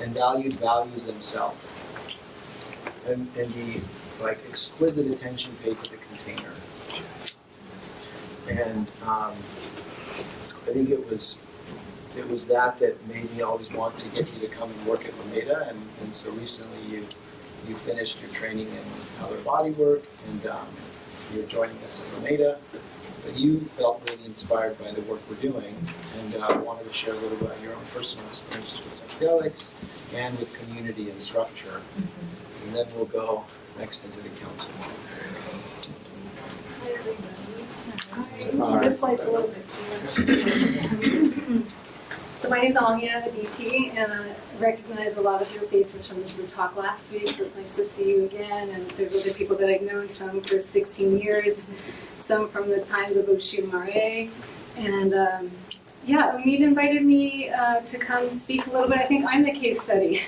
and valued values themselves, and the exquisite attention paid to the container. And I think it was that made me always want to get you to come and work at Lomeda, and so recently you finished your training in outer body work, and you're joining us at Lomeda. But you felt really inspired by the work we're doing, and wanted to share a little about your own personal experiences with psychedelics and with community and structure. And then we'll go next into the council. This light's a little bit too much. So my name's Anya Aditi, and I recognize a lot of your faces from the talk last week, so it's nice to see you again. And there's other people that I've known, some for 16 years, some from the times of Oshun Mare. And Omid invited me to come speak a little bit. I think I'm the case study.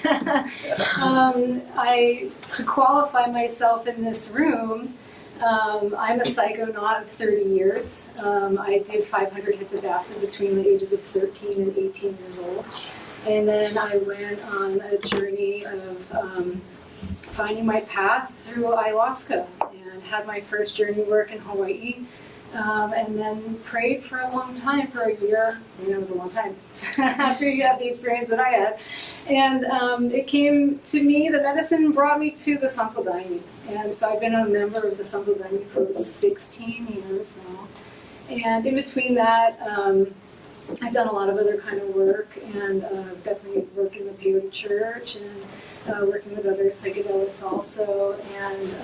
To qualify myself in this room, I'm a psychonaut of 30 years. I did 500 hits of acid between the ages of 13 and 18 years old. And then I went on a journey of finding my path through ayahuasca and had my first journey work in Hawaii. And then prayed for a long time, for a year. It was a long time after you have the experience that I had. And it came to me, the medicine brought me to the Santo Daime. And so I've been a member of the Santo Daime for 16 years now. And in between that, I've done a lot of other kind of work, and definitely worked in the peyote church and working with other psychedelics also. And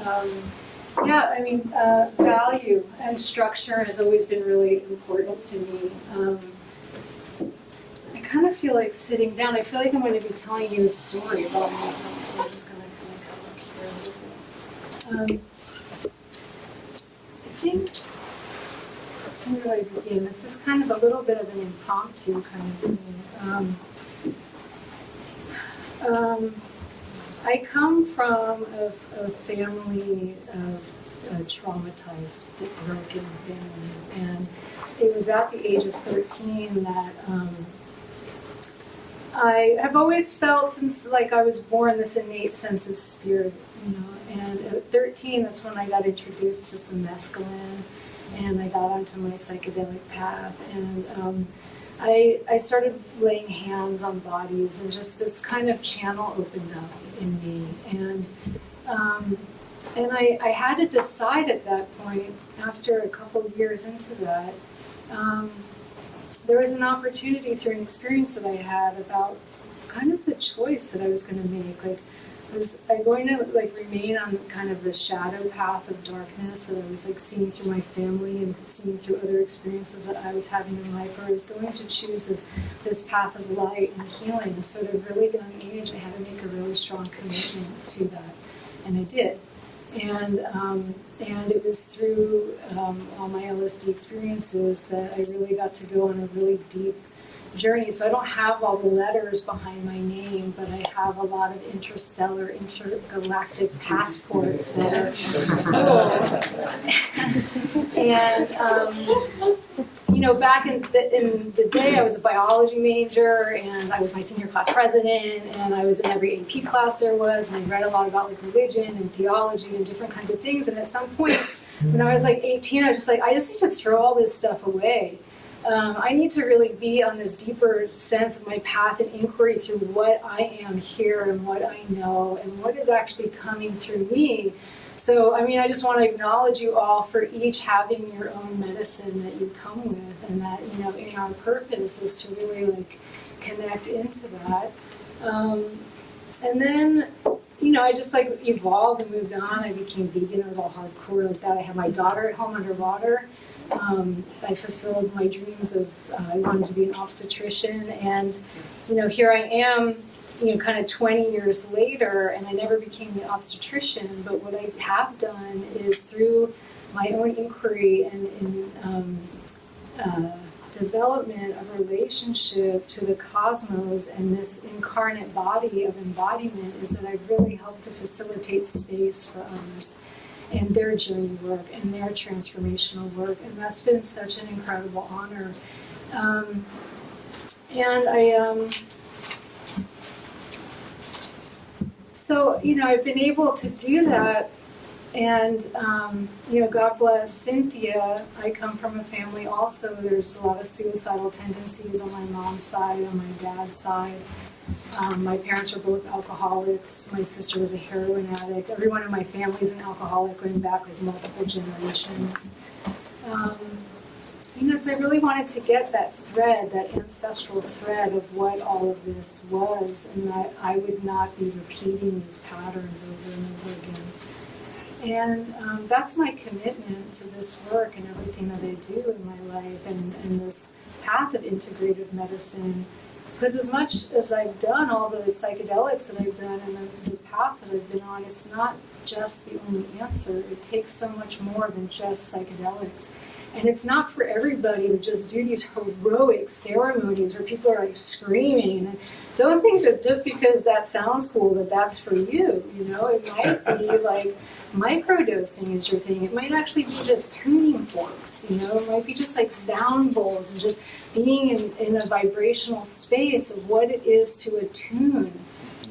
value and structure has always been really important to me. I kind of feel like sitting down. I feel like I'm going to be telling you a story about myself, so I'm just going to kind of come up here a little bit. I think, where do I begin? This is kind of a little bit of an impromptu kind of thing. I come from a family of a traumatized, broken family, and it was at the age of 13 that I have always felt, since like I was born, this innate sense of spirit, and at 13, that's when I got introduced to some mescaline, and I got onto my psychedelic path, and I started laying hands on bodies, and just this kind of channel opened up in me, and I had to decide at that point, after a couple years into that, there was an opportunity through an experience that I had about kind of the choice that I was going to make. Like, was I going to remain on kind of the shadow path of darkness that I was seeing through my family and seeing through other experiences that I was having in life, or I was going to choose this path of light and healing. And so at a really young age, I had to make a really strong commitment to that, and I did. And it was through all my LSD experiences that I really got to go on a really deep journey. So I don't have all the letters behind my name, but I have a lot of intergalactic passports that are full. And back in the day, I was a biology major, and I was my senior class president, and I was in every AP class there was, and I read a lot about religion and theology and different kinds of things. And at some point, when I was 18, I was just I just need to throw all this stuff away. I need to really be on this deeper sense of my path and inquiry through what I am here and what I know and what is actually coming through me. So, I just want to acknowledge you all for each having your own medicine that you come with, and that, in our purpose is to really connect into that. And then, I just evolved and moved on. I became vegan. I was all hardcore like that. I had my daughter at home underwater. I fulfilled my dreams of, I wanted to be an obstetrician, and, here I am, kind of 20 years later, and I never became the obstetrician, but what I have done is through my own inquiry and development of relationship to the cosmos and this incarnate body of embodiment, is that I've really helped to facilitate space for others and their journey work and their transformational work, and that's been such an incredible honor. So, I've been able to do that, and, God bless Cynthia. I come from a family also, there's a lot of suicidal tendencies on my mom's side, on my dad's side. My parents were both alcoholics. My sister was a heroin addict. Everyone in my family is an alcoholic, going back multiple generations. So I really wanted to get that thread, that ancestral thread of what all of this was, and that I would not be repeating these patterns over and over again. And that's my commitment to this work and everything that I do in my life, and this path of integrative medicine. Because as much as I've done all the psychedelics that I've done and the path that I've been on, it's not just the only answer. It takes so much more than just psychedelics. And it's not for everybody to just do these heroic ceremonies where people are like screaming. And don't think that just because that sounds cool that that's for you. You know, it might be like microdosing is your thing. It might actually be just tuning forks. You know, it might be just like sound bowls and just being in a vibrational space of what it is to attune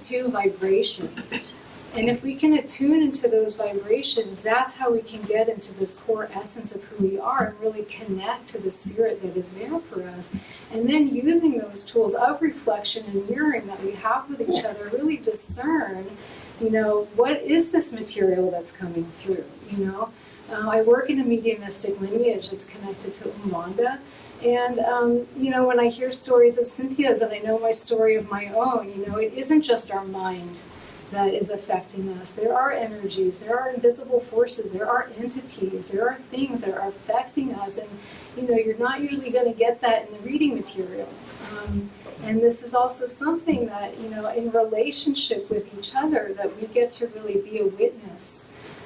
to vibrations. And if we can attune into those vibrations, that's how we can get into this core essence of who we are and really connect to the spirit that is there for us. And then using those tools of reflection and mirroring that we have with each other, really discern, you know, what is this material that's coming through, you know? I work in a mediumistic lineage that's connected to Umbanda. And, you know, when I hear stories of Cynthia's and I know my story of my own, you know, it isn't just our mind that is affecting us. There are energies, there are invisible forces, there are entities, there are things that are affecting us, and you know, you're not usually going to get that in the reading material. And this is also something that, you know, in relationship with each other, that we get to really be a witness.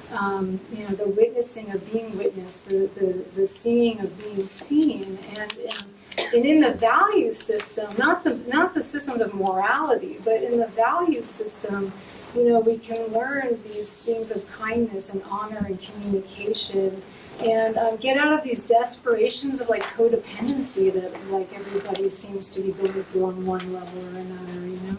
You know, the witnessing of being witnessed, the seeing of being seen, and in the value system, not the systems of morality, but in the value system, you know, we can learn these things of kindness and honor and communication, and get out of these desperations of like codependency that like everybody seems to be going through on one level or another, you know.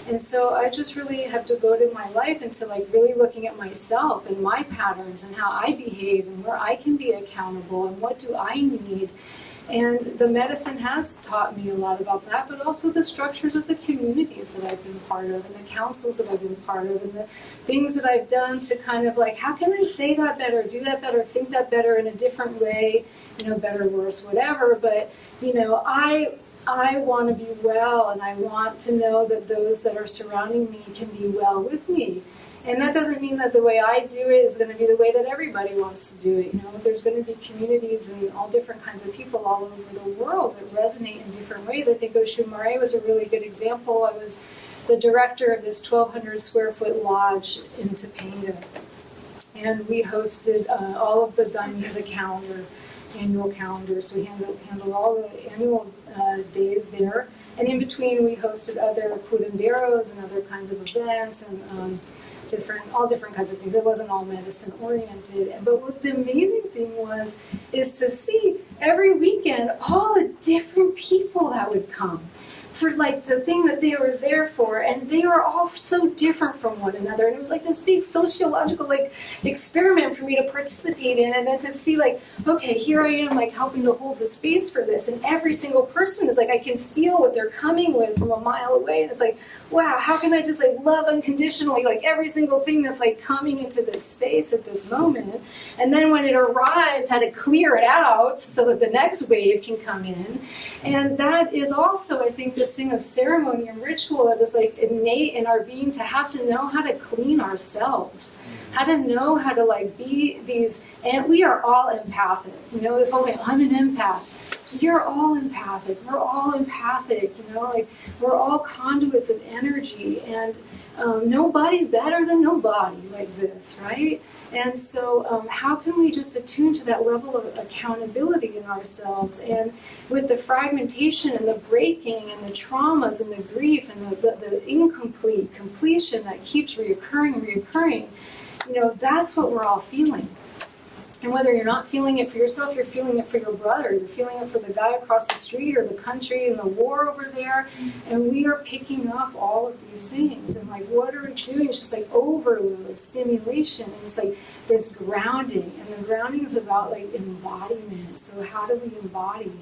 And so I just really have devoted my life into like really looking at myself and my patterns and how I behave and where I can be accountable and what do I need. And the medicine has taught me a lot about that, but also the structures of the communities that I've been part of and the councils that I've been part of and the things that I've done to kind of like, how can I say that better, do that better, think that better in a different way, you know, better, worse, whatever. But, you know, I want to be well, and I want to know that those that are surrounding me can be well with me. And that doesn't mean that the way I do it is going to be the way that everybody wants to do it. You know, there's going to be communities and all different kinds of people all over the world that resonate in different ways. I think Oshu Mare was a really good example. I was the director of this 1,200 square foot lodge in Topanga. And we hosted all of the Daimisa calendar, annual calendars. So we handled all the annual days there. And in between, we hosted other curanderos and other kinds of events and all different kinds of things. It wasn't all medicine oriented. But what the amazing thing is to see every weekend all the different people that would come for like the thing that they were there for, and they were all so different from one another, and it was like this big sociological like experiment for me to participate in, and then to see like, okay, here I am like helping to hold the space for this, and every single person is like, I can feel what they're coming with from a mile away, and it's like, wow, how can I just like love unconditionally like every single thing that's like coming into this space at this moment, and then when it arrives, how to clear it out so that the next wave can come in. And that is also, I think, this thing of ceremony and ritual that is like innate in our being, to have to know how to clean ourselves, how to know how to like be these, and we are all empathic, you know, this whole thing, I'm an empath. You're all empathic, we're all empathic, you know, like we're all conduits of energy, and nobody's better than nobody like this, right? And so how can we just attune to that level of accountability in ourselves? And with the fragmentation and the breaking and the traumas and the grief and the incomplete completion that keeps reoccurring, you know, that's what we're all feeling. And whether you're not feeling it for yourself, you're feeling it for your brother, you're feeling it for the guy across the street or the country and the war over there. And we are picking up all of these things. And like, what are we doing? It's just like overload, stimulation. And it's like this grounding. And the grounding is about like embodiment. So how do we embody?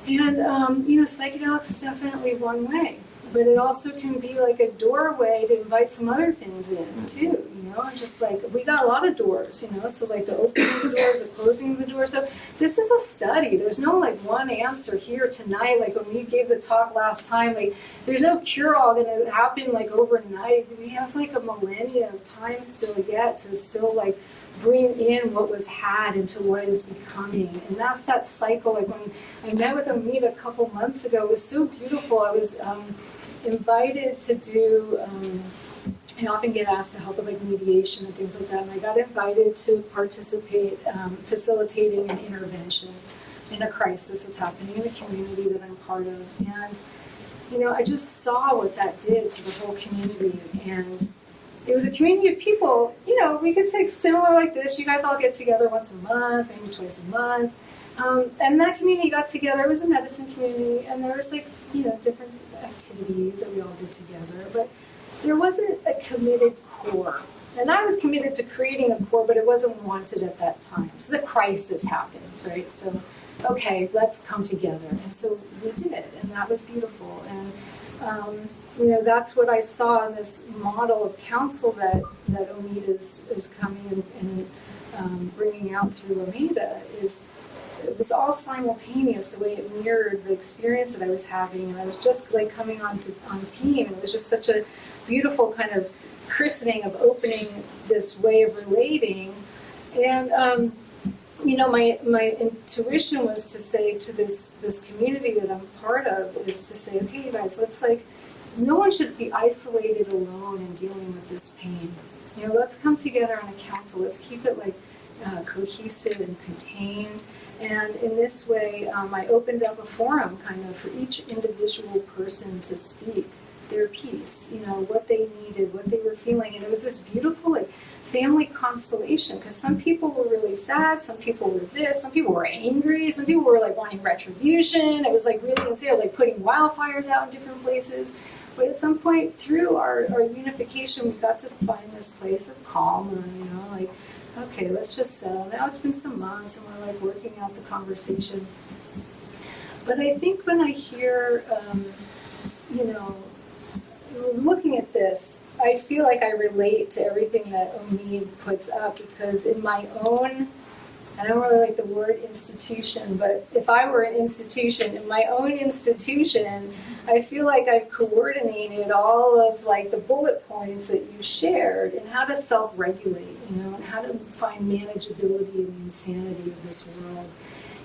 And, you know, psychedelics is definitely one way. But it also can be like a doorway to invite some other things in too, you know, and just like, we got a lot of doors, you know, so like the opening of the doors, the closing of the doors. So this is a study. There's no like one answer here tonight, like when we gave the talk last time, like there's no cure-all going to happen like overnight. We have like a millennia of time still yet to still like bring in what was had into what is becoming. And that's that cycle. Like when I met with Omid a couple months ago, it was so beautiful. I was invited to do, I often get asked to help with like mediation and things like that, and I got invited to participate facilitating an intervention in a crisis that's happening in a community that I'm part of. And you know, I just saw what that did to the whole community. And it was a community of people, you know, we could say similar like this. You guys all get together once a month, maybe twice a month. And that community got together. It was a medicine community, and there was like, you know, different activities that we all did together. But there wasn't a committed core. And I was committed to creating a core, but it wasn't wanted at that time. So the crisis happened, right? So, okay, let's come together. And so we did, and that was beautiful. And, you know, that's what I saw in this model of counsel that Omid is coming and bringing out through Omida is, it was all simultaneous, the way it mirrored the experience that I was having. And I was just like coming on team, and it was just such a beautiful kind of christening of opening this way of relating. And, you know, my intuition was to say to this community that I'm part of is to say, okay, you guys, let's like, no one should be isolated alone in dealing with this pain. You know, let's come together on a council. Let's keep it like cohesive and contained. And in this way, I opened up a forum kind of for each individual person to speak their piece, you know, what they needed, what they were feeling. And it was this beautiful like family constellation, because some people were really sad, some people were this, some people were angry, some people were like wanting retribution. It was like really insane. I was like putting wildfires out in different places. But at some point through our unification, we got to find this place of calm, and, you know, like, okay, let's just settle. Now it's been some months, and we're like working out the conversation. But I think when I hear, you know, looking at this, I feel like I relate to everything that Omid puts up, because in my own, I don't really like the word institution, but if I were an institution, in my own institution, I feel like I've coordinated all of like the bullet points that you shared and how to self-regulate, you know, and how to find manageability in the insanity of this world.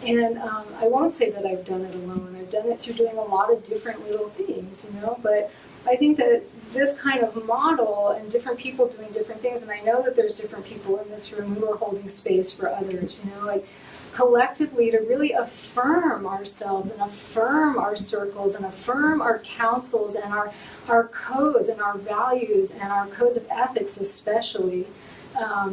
And I won't say that I've done it alone. I've done it through doing a lot of different little things, you know, but I think that this kind of model and different people doing different things, and I know that there's different people in this room who are holding space for others, you know, like collectively to really affirm ourselves and affirm our circles and affirm our councils and our codes and our values and our codes of ethics especially,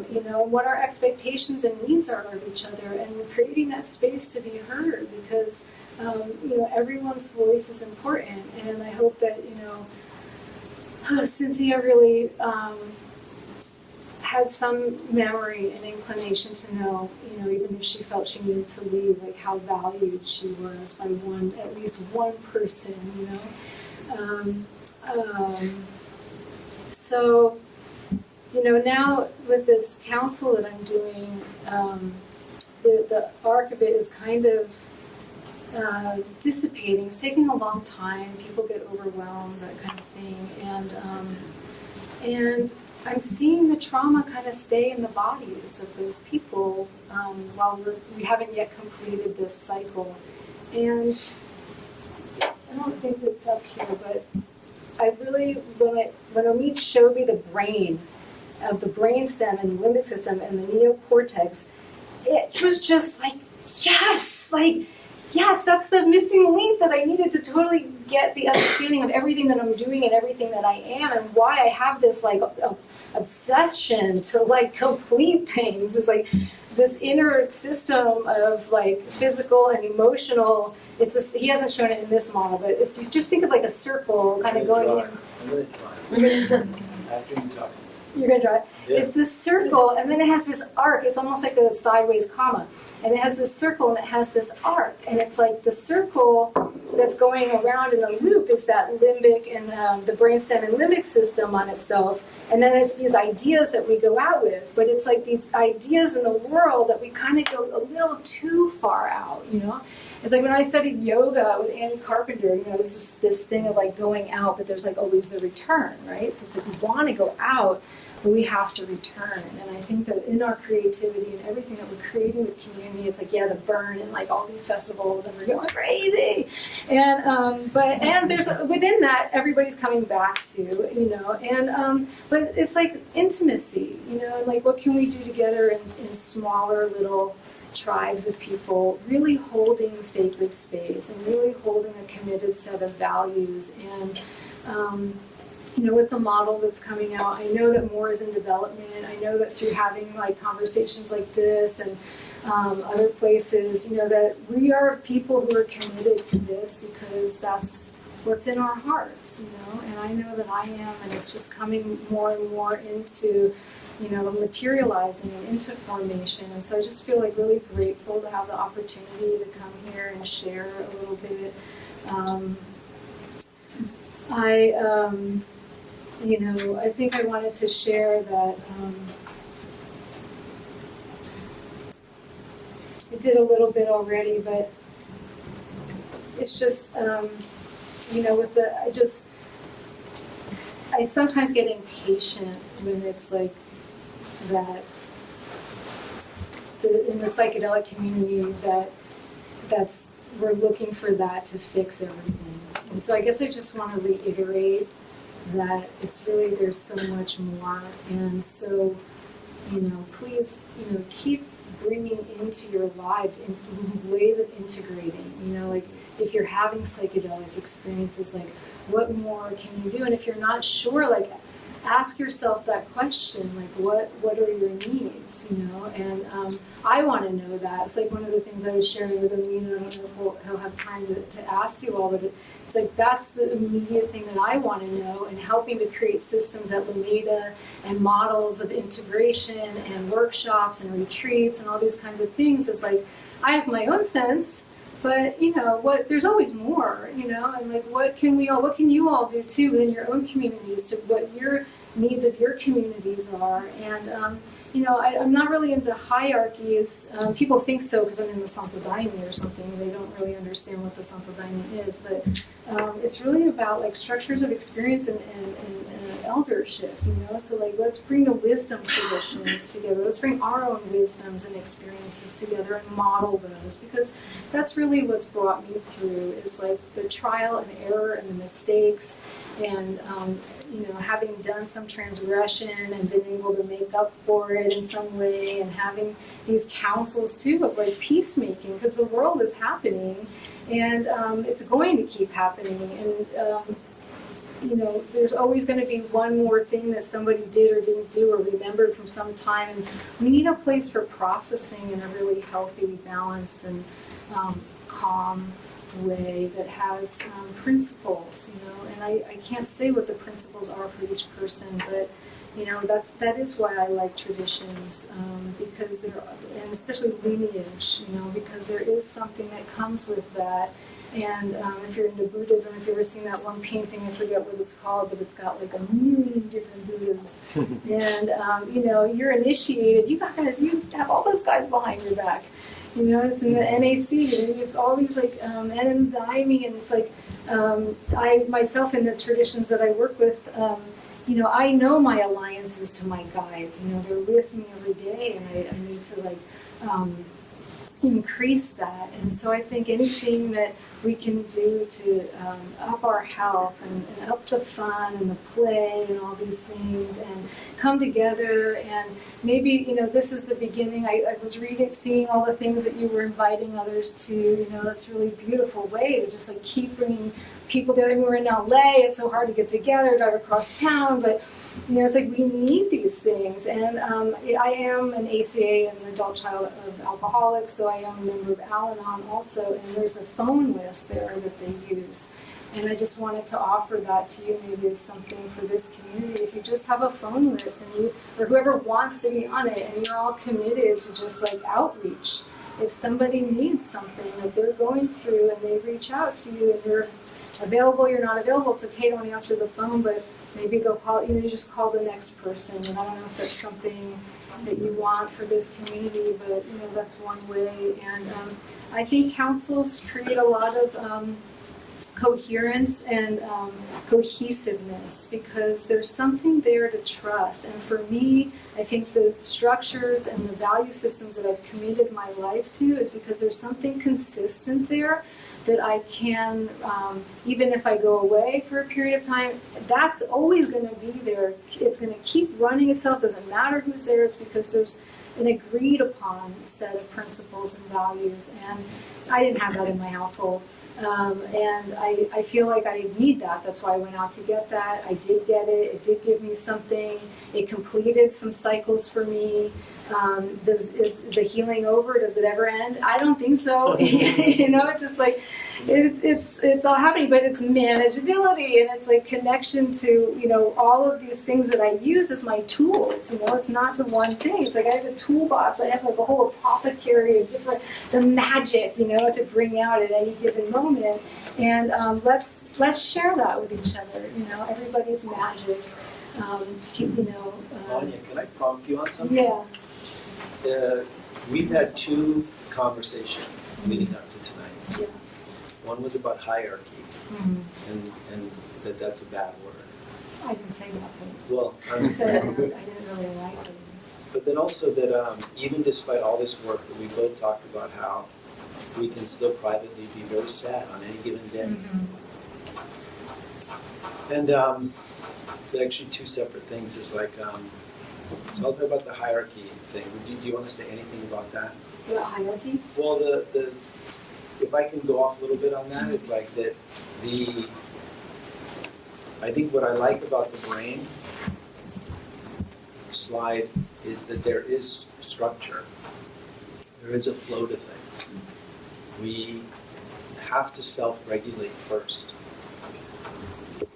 you know, what our expectations and needs are of each other, and creating that space to be heard, because you know, everyone's voice is important. And I hope that, you know, Cynthia really had some memory and inclination to know, you know, even if she felt she needed to leave, like how valued she was by at least one person, you know. So, you know, now with this council that I'm doing, the arc of it is kind of dissipating. It's taking a long time. People get overwhelmed, that kind of thing. And I'm seeing the trauma kind of stay in the bodies of those people while we haven't yet completed this cycle. And I don't think it's up here, but I really, when Omid showed me the brain of the brainstem and the limbic system and the neocortex, it was just like, yes, that's the missing link that I needed to totally get the understanding of everything that I'm doing and everything that I am, and why I have this like obsession to like complete things. It's like this inner system of like physical and emotional. It's this, he hasn't shown it in this model, but if you just think of like a circle kind of going in. I'm going to try. After you talk. You're going to draw it? Yeah. It's this circle, and then it has this arc. It's almost like a sideways comma. And it has this circle, and it has this arc. And it's like the circle that's going around in a loop is that limbic and the brainstem and limbic system on itself. And then there's these ideas that we go out with. But it's like these ideas in the world that we kind of go a little too far out, you know? It's like when I studied yoga with Annie Carpenter, you know, it's just this thing of like going out, but there's like always the return, right? So it's like we want to go out, but we have to return. And I think that in our creativity and everything that we're creating with community, it's like, yeah, the burn and like all these festivals and we're going crazy. And and there's within that, everybody's coming back to, you know, and but it's like intimacy, you know, and like what can we do together in smaller little tribes of people, really holding sacred space and really holding a committed set of values. And you know, with the model that's coming out, I know that more is in development. I know that through having like conversations like this and other places, you know, that we are people who are committed to this because that's what's in our hearts, you know, and I know that I am, and it's just coming more and more into, you know, materializing and into formation. And so I just feel like really grateful to have the opportunity to come here and share a little bit. You know, I think I wanted to share that I did a little bit already, but it's just, you know, with the, I sometimes get impatient when it's like that, in the psychedelic community, we're looking for that to fix everything. And so I guess I just want to reiterate that it's really, there's so much more. And so, you know, please, you know, keep bringing into your lives in ways of integrating, you know, like if you're having psychedelic experiences, like what more can you do? And if you're not sure, like ask yourself that question, like what are your needs, you know? And I want to know that. It's like one of the things I was sharing with Omid, and I don't know if he'll have time to ask you all, but it's like that's the immediate thing that I want to know, and helping to create systems at Lameda and models of integration and workshops and retreats and all these kinds of things is like, I have my own sense, but you know what? There's always more, you know, and like what can you all do too within your own communities to what your needs of your communities are. And you know, I'm not really into hierarchies. People think so because I'm in the Santo Daime or something. They don't really understand what the Santo Daime is, but it's really about like structures of experience and eldership, you know. So like, let's bring the wisdom traditions together. Let's bring our own wisdoms and experiences together and model those, because that's really what's brought me through, is like the trial and error and the mistakes, and you know, having done some transgression and been able to make up for it in some way, and having these councils too of like peacemaking, because the world is happening, and it's going to keep happening, and you know, there's always going to be one more thing that somebody did or didn't do or remembered from some time, and we need a place for processing in a really healthy, balanced, and calm way that has principles, you know. And I can't say what the principles are for each person, but you know, that is why I like traditions, because they're, and especially lineage, you know, because there is something that comes with that. And if you're into Buddhism, if you've ever seen that one painting, I forget what it's called, but it's got like 1,000,000 different Buddhas. And you know, you're initiated. You have all those guys behind your back. You know, it's in the NAC, and you have all these like, and in the IME, and it's like, I myself in the traditions that I work with, you know, I know my alliances to my guides. You know, they're with me every day, and I need to like increase that. And so I think anything that we can do to up our health and up the fun and the play and all these things, and come together, and maybe, you know, this is the beginning. I was seeing all the things that you were inviting others to, you know, that's a really beautiful way to just like keep bringing people together. We're in LA, it's so hard to get together, drive across town, but you know, it's like we need these things. And I am an ACA, an adult child of alcoholics, so I am a member of Al-Anon also, and there's a phone list there that they use. And I just wanted to offer that to you maybe as something for this community. If you just have a phone list, and you, or whoever wants to be on it, and you're all committed to just like outreach. If somebody needs something that they're going through and they reach out to you and you're available, you're not available, it's okay, don't answer the phone, but maybe go call, you know, you just call the next person. And I don't know if that's something you want for this community, but that's one way. And I think councils create a lot of coherence and cohesiveness because there's something there to trust. And for me, I think the structures and the value systems that I've committed my life to is because there's something consistent there that I can, even if I go away for a period of time, that's always going to be there. It's going to keep running itself. Doesn't matter who's there. It's because there's an agreed upon set of principles and values. And I didn't have that in my household. And I feel like I need that. That's why I went out to get that. I did get it. It did give me something. It completed some cycles for me. Is the healing over? Does it ever end? I don't think so. It's just like it's all happening, but it's manageability and it's like connection to all of these things that I use as my tools. It's not the one thing. It's like I have a toolbox. I have like a whole apothecary of the magic, to bring out at any given moment. And let's share that with each other. Everybody's magic. Anya, can I prompt you on something? Yeah. We've had two conversations leading up to tonight. Yeah. One was about hierarchy, Mm-hmm. and that's a bad word. I didn't say that, Well, but I said I didn't really like it. but then also that even despite all this work, that we both talked about how we can still privately be very sad on any given day. Mm-hmm. And they're actually two separate things. There's like, so I'll talk about the hierarchy thing. Do you want to say anything about that? The hierarchy? Well, the if I can go off a little bit on that, is like that I think what I like about the brain slide is that there is structure. There is a flow to things. We have to self-regulate first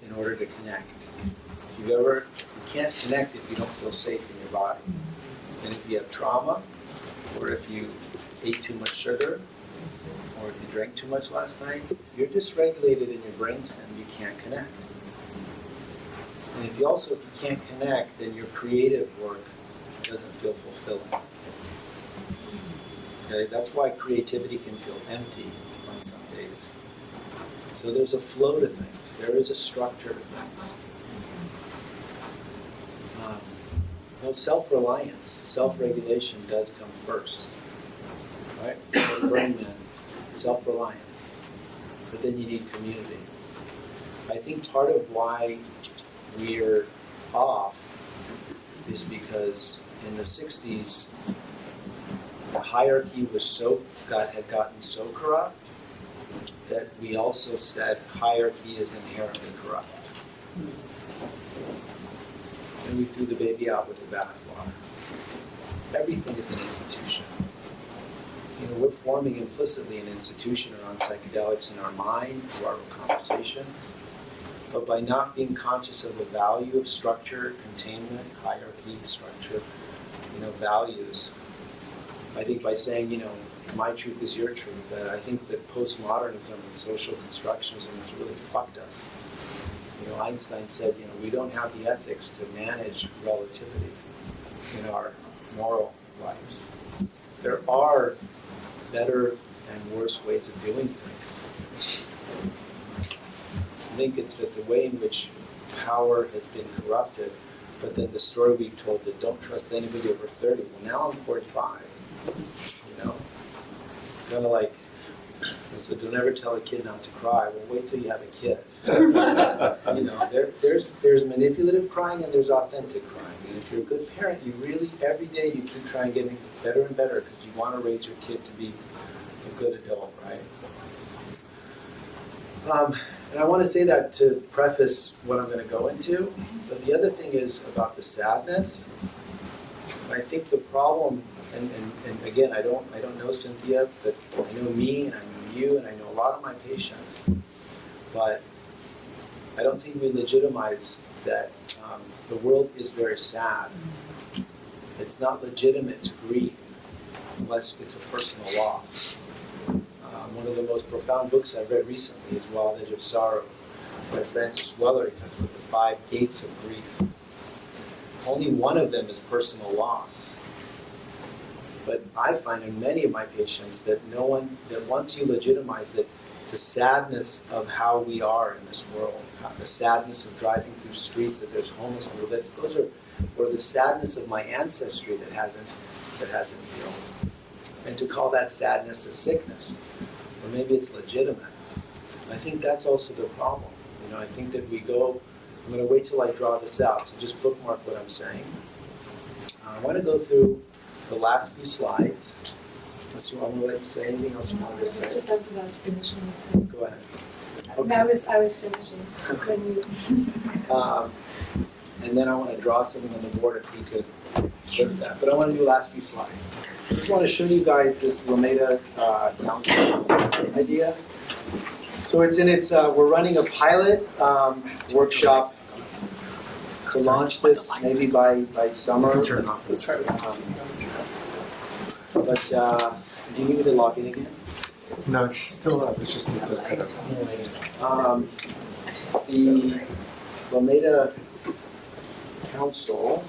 in order to connect. You can't connect if you don't feel safe in your body. And if you have trauma, or if you ate too much sugar, or if you drank too much last night, you're dysregulated in your brainstem, you can't connect. And if you can't connect, then your creative work doesn't feel fulfilling. Okay? That's why creativity can feel empty on some days. So there's a flow to things. There is a structure to things. Self-reliance, self-regulation does come first. Right? For brain men, self-reliance. But then you need community. I think part of why we're off is because in the 60s, the hierarchy had gotten so corrupt that we also said hierarchy is inherently corrupt. And we threw the baby out with the bathwater. Everything is an institution. We're forming implicitly an institution around psychedelics in our mind through our conversations, but by not being conscious of the value of structure, containment, hierarchy, structure, values. I think by saying, my truth is your truth, that I think that postmodernism and social constructionism has really fucked us. Einstein said, we don't have the ethics to manage relativity in our moral lives. There are better and worse ways of doing things. I think it's that the way in which power has been corrupted, but then the story we've told that don't trust anybody over 30. Well, now I'm 45. It's kind of like, so don't ever tell a kid not to cry. Well, wait till you have a kid. There's manipulative crying and there's authentic crying. And if you're a good parent, you really, every day you keep trying getting better and better because you want to raise your kid to be a good adult, right? And I want to say that to preface what I'm going to go into. But the other thing is about the sadness. I think the problem, and again, I don't know Cynthia, but I know me and I know you and I know a lot of my patients. But I don't think we legitimize that the world is very sad. It's not legitimate to grieve unless it's a personal loss. One of the most profound books I've read recently is Wild Edge of Sorrow by Francis Weller. He talks about the 5 gates of grief. Only one of them is personal loss. But I find in many of my patients that that once you legitimize that the sadness of how we are in this world, the sadness of driving through streets, that there's homeless people, or the sadness of my ancestry that hasn't healed. And to call that sadness a sickness, or maybe it's legitimate. I think that's also the problem. I think that I'm going to wait till I draw this out, so just bookmark what I'm saying. I want to go through the last few slides. Unless you want to let you say anything else you wanted to say. Just I was about to finish when you said. Go ahead. I was finishing. When you... And then I want to draw something on the board if you could lift that. But I want to do the last few slides. I just want to show you guys this Lameda Council idea. So we're running a pilot workshop to launch this maybe by summer. But do you need me to log in again? No, it's still up. It's just this kind of. The Lameda Council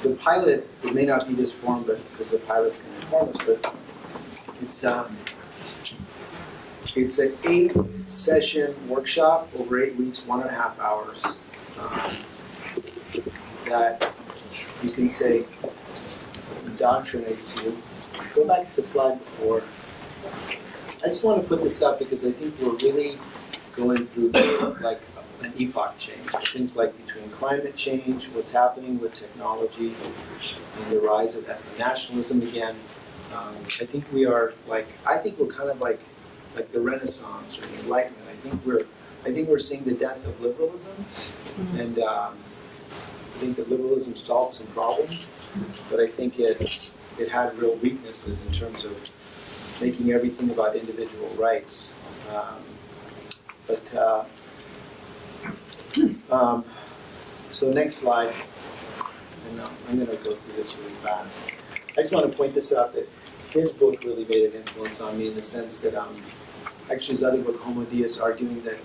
the pilot, it may not be this form, but because the pilot's going to inform us, but it's an 8-session workshop over 8 weeks, 1.5 hours, that you can say indoctrinates you. Go back to the slide before. I just want to put this up because I think we're really going through like an epoch change. I think like between climate change, what's happening with technology, and the rise of nationalism again. I think we're kind of like the Renaissance or the Enlightenment. I think we're seeing the death of liberalism, and I think that liberalism solved some problems, but I think it had real weaknesses in terms of making everything about individual rights. So next slide, and I'm going to go through this really fast. I just want to point this out that his book really made an influence on me in the sense that actually his other book, Homodeus, arguing that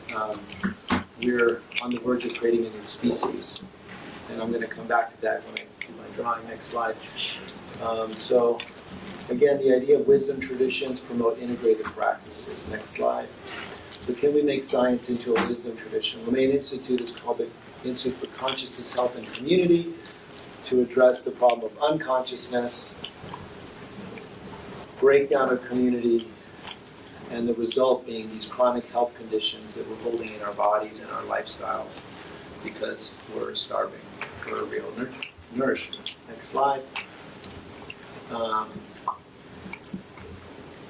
we're on the verge of creating a new species. And I'm going to come back to that when I do my drawing. Next slide. So again, the idea of wisdom traditions promote integrative practices. Next slide. So can we make science into a wisdom tradition? The main institute is called the Institute for Consciousness, Health, and Community to address the problem of unconsciousness, breakdown of community, and the result being these chronic health conditions that we're holding in our bodies and our lifestyles because we're starving for real nourishment. Next slide.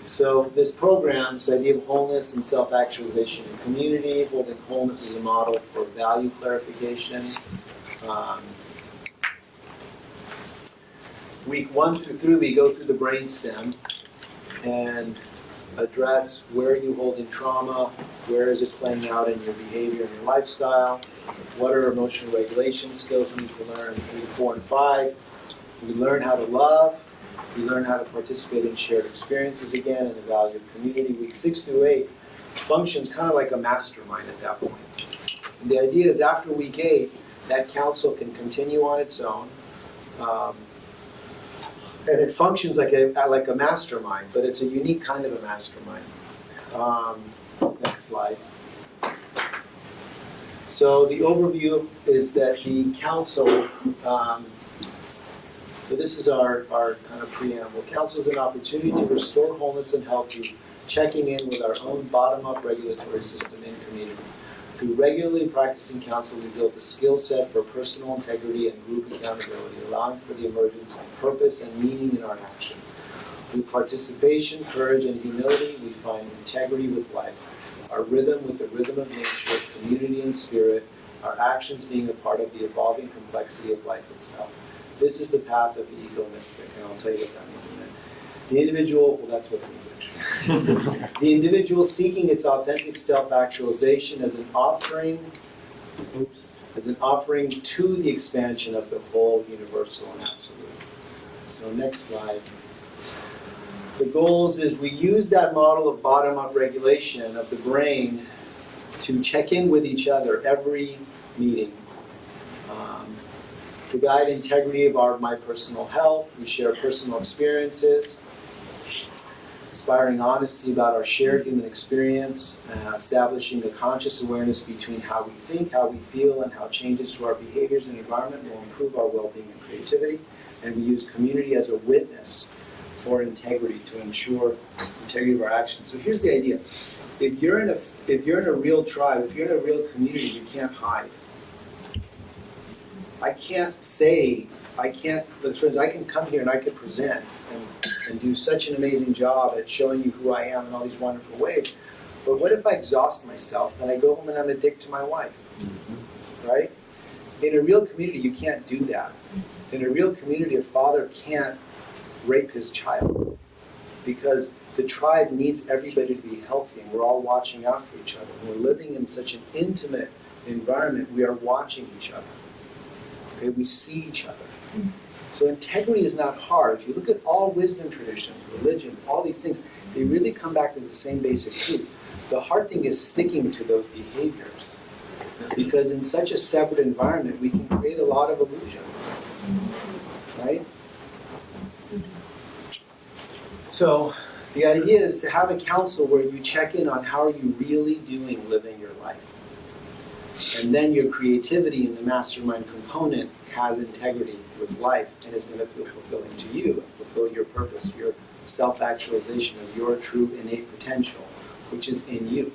So this program, this idea of wholeness and self-actualization in community, holding wholeness as a model for value clarification. Week 1 through 3, we go through the Brainstem and address where are you holding trauma, where is it playing out in your behavior and your lifestyle, what are emotional regulation skills we need to learn. Week 4 and 5, we learn how to love. We learn how to participate in shared experiences again and the value of community. Week 6 through 8 functions kind of like a mastermind at that point. And the idea is after week 8, that council can continue on its own. And it functions like a mastermind, but it's a unique kind of a mastermind. Next slide. So the overview is that the council, so this is our kind of preamble. Council is an opportunity to restore wholeness and health through checking in with our own bottom-up regulatory system in community. Through regularly practicing council, we build the skill set for personal integrity and group accountability, allowing for the emergence of purpose and meaning in our actions. With participation, courage, and humility, we find integrity with life, our rhythm with the rhythm of nature, community and spirit, our actions being a part of the evolving complexity of life itself. This is the path of the ego mystic, and I'll tell you what that means in a minute. The individual, well, that's what it means actually. The individual seeking its authentic self-actualization as an offering, to the expansion of the whole, universal, and absolute. So next slide. The goals is we use that model of bottom-up regulation of the brain to check in with each other every meeting. To guide integrity of my personal health, we share personal experiences, inspiring honesty about our shared human experience, establishing the conscious awareness between how we think, how we feel, and how changes to our behaviors and environment will improve our well-being and creativity. And we use community as a witness for integrity to ensure integrity of our actions. So here's the idea. If you're in a real tribe, if you're in a real community, you can't hide. I can come here and I can present and do such an amazing job at showing you who I am in all these wonderful ways. But what if I exhaust myself and I go home and I'm a dick to my wife? Right? In a real community, you can't do that. In a real community, a father can't rape his child because the tribe needs everybody to be healthy and we're all watching out for each other. When we're living in such an intimate environment, we are watching each other. Okay, we see each other. So integrity is not hard. If you look at all wisdom traditions, religion, all these things, they really come back to the same basic truths. The hard thing is sticking to those behaviors. Because in such a separate environment, we can create a lot of illusions. Right? So the idea is to have a council where you check in on how are you really doing living your life. And then your creativity in the mastermind component has integrity with life and is going to feel fulfilling to you, fulfill your purpose, your self-actualization of your true innate potential, which is in you.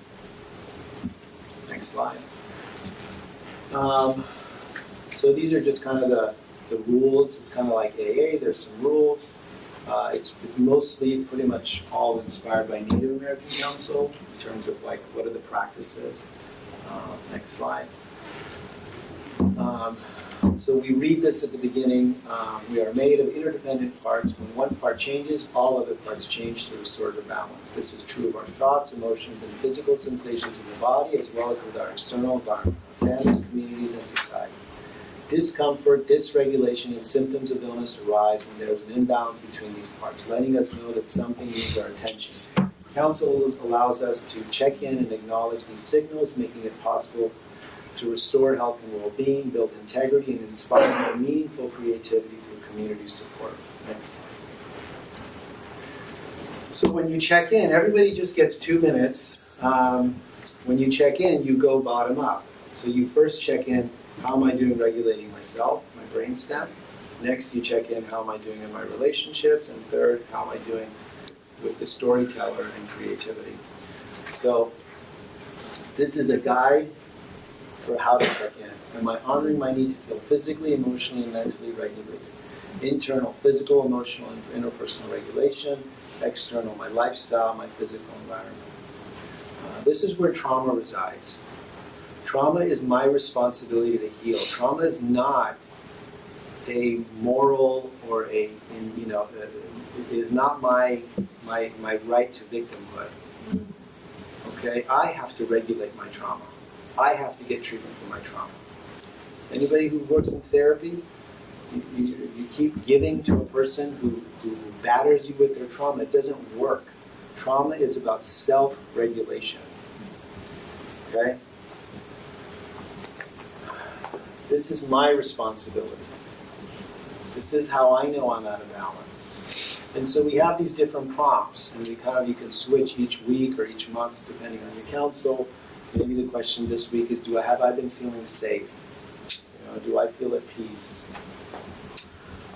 Next slide. So these are just kind of the rules. It's kind of like AA. There's some rules. It's mostly pretty much all inspired by Native American Council in terms of like what are the practices. Next slide. So we read this at the beginning. We are made of interdependent parts. When one part changes, all other parts change to restore the balance. This is true of our thoughts, emotions, and physical sensations in the body, as well as with our external environment, our families, communities, and society. Discomfort, dysregulation, and symptoms of illness arise when there is an imbalance between these parts, letting us know that something needs our attention. Council allows us to check in and acknowledge these signals, making it possible to restore health and well-being, build integrity, and inspire more meaningful creativity through community support. Next slide. So when you check in, everybody just gets 2 minutes. When you check in, you go bottom up. So you first check in, how am I doing regulating myself, my brainstem? Next, you check in, how am I doing in my relationships? And third, how am I doing with the storyteller and creativity? So this is a guide for how to check in. Am I honoring my need to feel physically, emotionally, and mentally regulated? Internal, physical, emotional, and interpersonal regulation. External, my lifestyle, my physical environment. This is where trauma resides. Trauma is my responsibility to heal. Trauma is not a moral or it is not my right to victimhood. Okay, I have to regulate my trauma. I have to get treatment for my trauma. Anybody who works in therapy, you keep giving to a person who batters you with their trauma. It doesn't work. Trauma is about self-regulation. Okay? This is my responsibility. This is how I know I'm out of balance. And so we have these different prompts, and you can switch each week or each month depending on your counsel. Maybe the question this week is, have I been feeling safe? Do I feel at peace?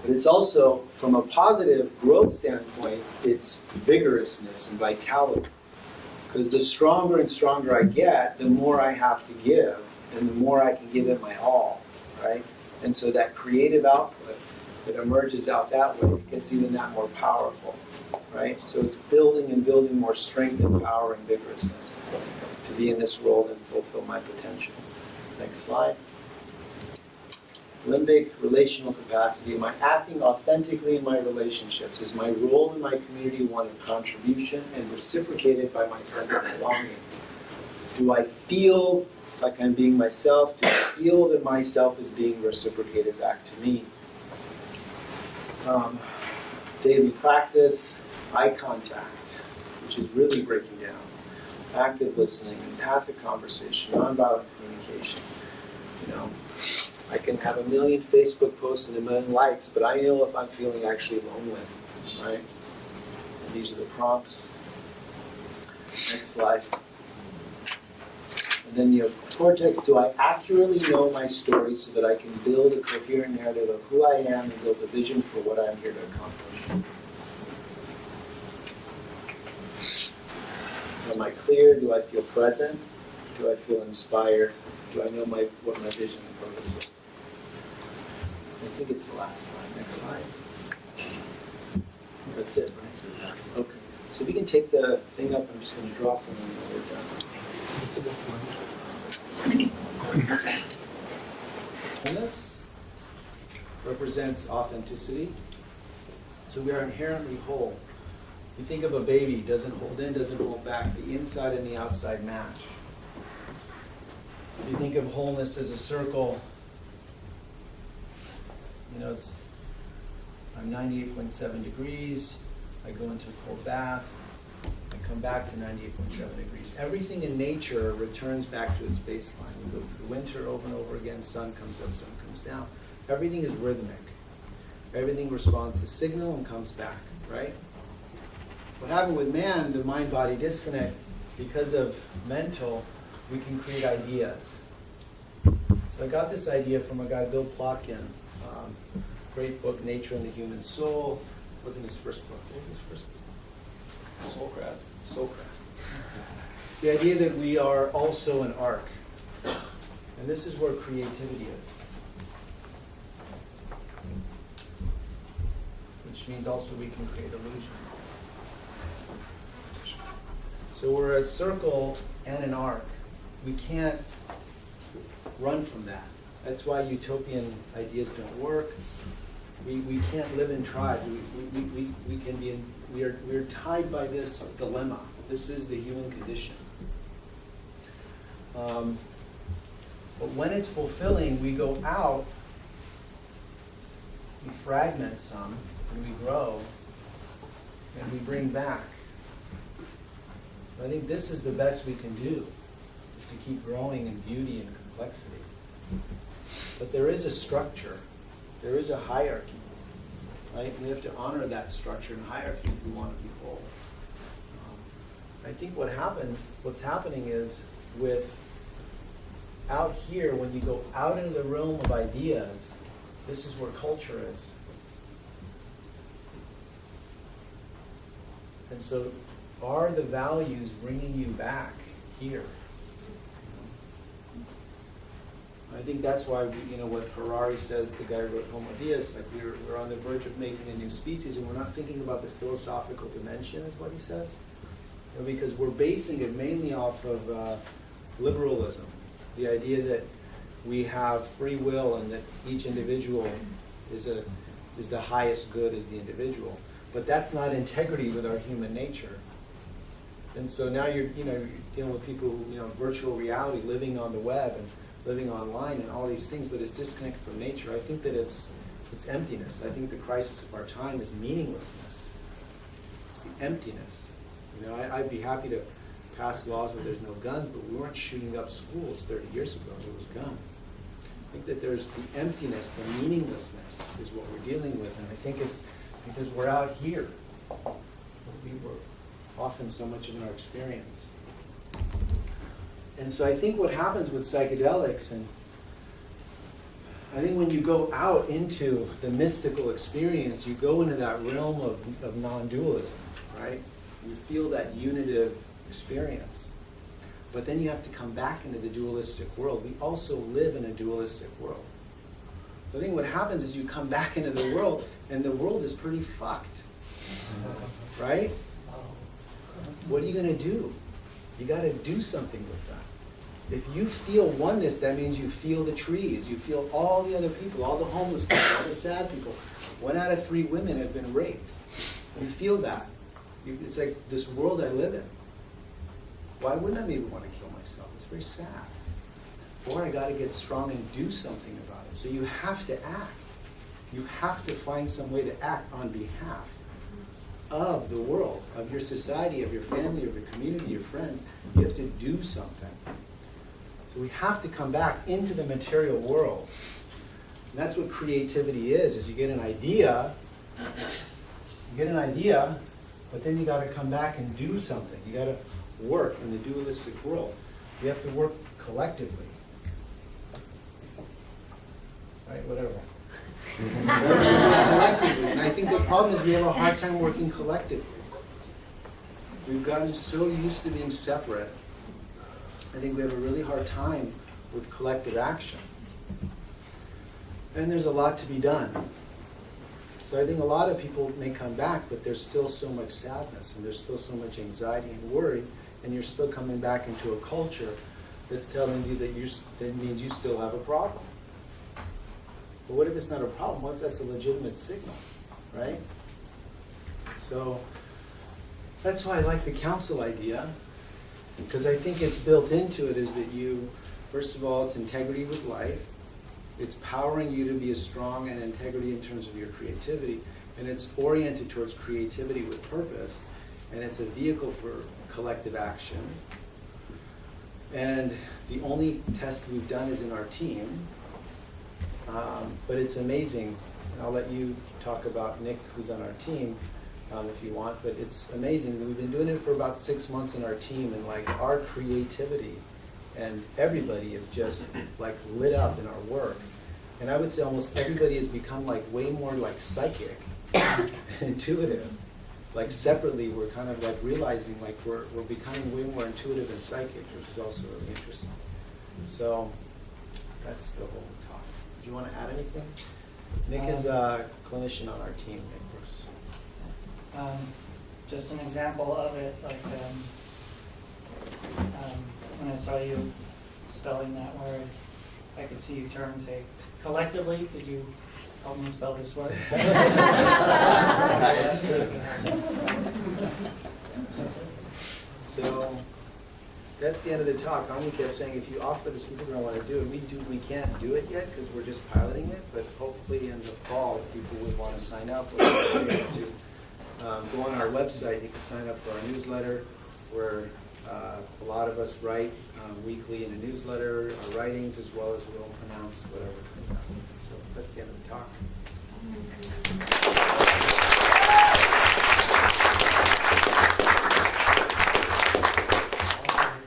But it's also, from a positive growth standpoint, it's vigorousness and vitality. Because the stronger and stronger I get, the more I have to give, and the more I can give it my all, right? And so that creative output that emerges out that way gets even that more powerful, right? So it's building and building more strength and power and vigorousness to be in this world and fulfill my potential. Next slide. Limbic relational capacity. Am I acting authentically in my relationships? Is my role in my community one of contribution and reciprocated by my sense of belonging? Do I feel like I'm being myself? Do I feel that myself is being reciprocated back to me? Daily practice. eye contact, which is really breaking down, active listening, empathic conversation, nonviolent communication. You know, I can have 1 million Facebook posts and 1 million likes, but I know if I'm feeling actually lonely, right? And these are the prompts. Next slide. And then your cortex, do I accurately know my story so that I can build a coherent narrative of who I am and build a vision for what I'm here to accomplish? Am I clear? Do I feel present? Do I feel inspired? Do I know what my vision and purpose is? I think it's the last slide. Next slide. That's it, right? Okay. So if you can take the thing up, I'm just going to draw something when we're done. Wholeness represents authenticity. So we are inherently whole. You think of a baby, doesn't hold in, doesn't hold back. The inside and the outside match. If you think of wholeness as a circle, you know, I'm 98.7 degrees. I go into a cold bath. I come back to 98.7 degrees. Everything in nature returns back to its baseline. We go through winter over and over again. Sun comes up, sun comes down. Everything is rhythmic. Everything responds to signal and comes back, right? What happened with man, the mind-body disconnect, because of mental, we can create ideas. So I got this idea from a guy, Bill Plotkin, great book, Nature and the Human Soul. Wasn't his first book. What was his first book? Soulcraft. The idea that we are also an arc. And this is where creativity is. Which means also we can create illusion. So we're a circle and an arc. We can't run from that. That's why utopian ideas don't work. We can't live in tribes. We're tied by this dilemma. This is the human condition. But when it's fulfilling, we go out, we fragment some, and we grow, and we bring back. I think this is the best we can do, is to keep growing in beauty and complexity. But there is a structure. There is a hierarchy, right? We have to honor that structure and hierarchy if we want to be whole. I think what's happening is out here, when you go out into the realm of ideas, this is where culture is. And so are the values bringing you back here? I think that's why, what Harari says, the guy who wrote Homotheus, like we're on the verge of making a new species, and we're not thinking about the philosophical dimension, is what he says. Because we're basing it mainly off of liberalism, the idea that we have free will and that each individual is the highest good as the individual. But that's not integrity with our human nature. And so now you're dealing with people who, virtual reality, living on the web and living online and all these things, but it's disconnected from nature. I think that it's emptiness. I think the crisis of our time is meaninglessness. It's the emptiness. I'd be happy to pass laws where there's no guns, but we weren't shooting up schools 30 years ago. There was guns. I think that there's the emptiness, the meaninglessness is what we're dealing with, and I think it's because we're out here. We were often so much in our experience. And so I think what happens with psychedelics, and I think when you go out into the mystical experience, you go into that realm of non-dualism, right? You feel that unitive experience. But then you have to come back into the dualistic world. We also live in a dualistic world. I think what happens is you come back into the world, and the world is pretty fucked, right? What are you going to do? You got to do something with that. If you feel oneness, that means you feel the trees, you feel all the other people, all the homeless people, all the sad people. 1 out of 3 women have been raped. You feel that. It's like this world I live in. Why wouldn't I maybe want to kill myself? It's very sad. Or I got to get strong and do something about it. So you have to act. You have to find some way to act on behalf of the world, of your society, of your family, of your community, your friends. You have to do something. So we have to come back into the material world. And that's what creativity is you get an idea, but then you got to come back and do something. You got to work in the dualistic world. You have to work collectively. Right, whatever. Collectively. And I think the problem is we have a hard time working collectively. We've gotten so used to being separate. I think we have a really hard time with collective action. And there's a lot to be done. So I think a lot of people may come back, but there's still so much sadness, and there's still so much anxiety and worry, and you're still coming back into a culture that's telling you that that means you still have a problem. But what if it's not a problem? What if that's a legitimate signal, right? So that's why I like the council idea, because I think it's built into it is that you, first of all, it's integrity with life. It's powering you to be as strong and integrity in terms of your creativity, and it's oriented towards creativity with purpose, and it's a vehicle for collective action. And the only test we've done is in our team, but it's amazing. I'll let you talk about Nick, who's on our team, if you want, but it's amazing. We've been doing it for about 6 months in our team, and like our creativity and everybody is just like lit up in our work. And I would say almost everybody has become like way more like psychic and intuitive. Like separately, we're kind of like realizing like we're becoming way more intuitive and psychic, which is also really interesting. So that's the whole talk. Do you want to add anything? Nick is a clinician on our team, Nick Bruce. Just an example of it, like when I saw you spelling that word, I could see you turn and say, collectively, could you help me spell this word? That's good. So that's the end of the talk. Ani kept saying, if you offer this, people don't want to do it. We can't do it yet because we're just piloting it, but hopefully in the fall, if people would want to sign up, what we're saying is to go on our website. You can sign up for our newsletter, where a lot of us write weekly in a newsletter, our writings, as well as we'll announce whatever comes out. So that's the end of the talk.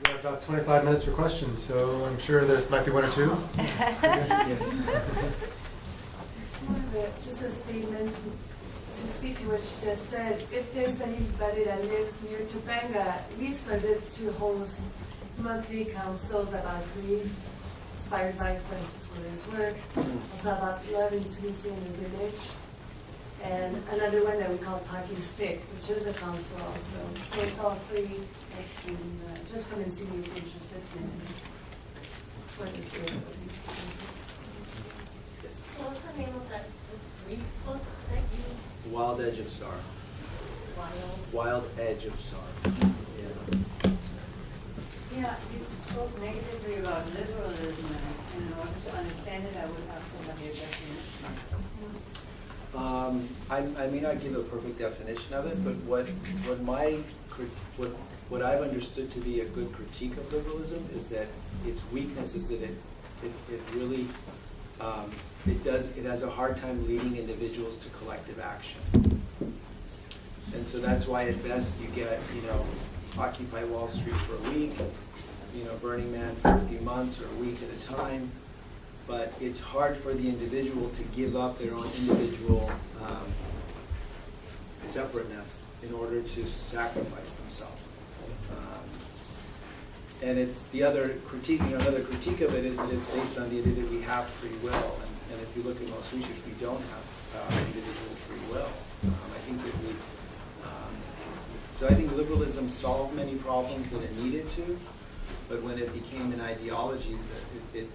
We have about 25 minutes for questions, so I'm sure there's might be one or two. Yes. It's more of a, just a statement to speak to what you just said. If there's anybody that lives near Topanga, we started to host monthly councils about grief, inspired by Francis Willer's work, also about love and intimacy in the village, and another one that we call Talking Stick, which is a council also. So it's all free. It's in, just come and see me if you're interested in this. That's what this is. Yes. So what's the name of that brief book that you Wild Edge of Sorrow. Wild Edge of Sorrow. Yeah. Yeah, you spoke negatively about liberalism, and in order to understand it, I would have to have your definition. I may not give a perfect definition of it, but what I've understood to be a good critique of liberalism is that its weakness is that it really it has a hard time leading individuals to collective action. And so that's why at best you get, Occupy Wall Street for a week, Burning Man for a few months or a week at a time. But it's hard for the individual to give up their own individual separateness in order to sacrifice themselves. And it's the other critique, another critique of it is that it's based on the idea that we have free will. And if you look at most research, we don't have individual free will. I think that so I think liberalism solved many problems that it needed to, but when it became an ideology, you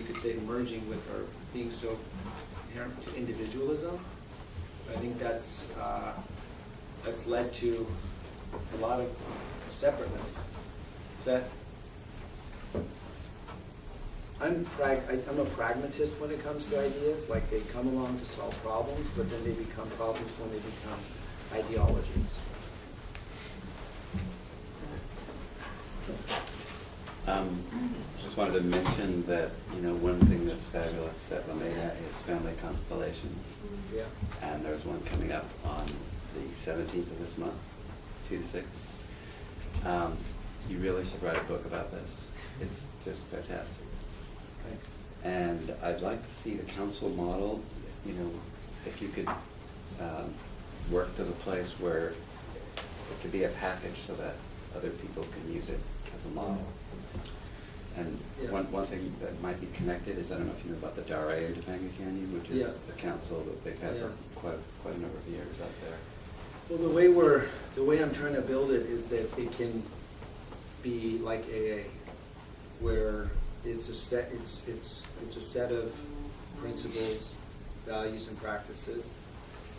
could say merging with or being so inherent to individualism, I think that's led to a lot of separateness. Is that? I'm a pragmatist when it comes to ideas. Like they come along to solve problems, but then they become problems when they become ideologies. Just wanted to mention that, one thing that's fabulous at Lameda is family constellations. Yeah. And there's one coming up on the 17th of this month, 2 to 6. You really should write a book about this. It's just fantastic. Thanks. And I'd like to see the council model, if you could work to the place where it could be a package so that other people can use it as a model. And Yeah. one thing that might be connected is, I don't know if you know about the Dare in Topanga Canyon, which is Yeah. the council that they've had Yeah. for quite a number of years out there. Well, the way I'm trying to build it is that it can be like AA, where it's a set of principles, values, and practices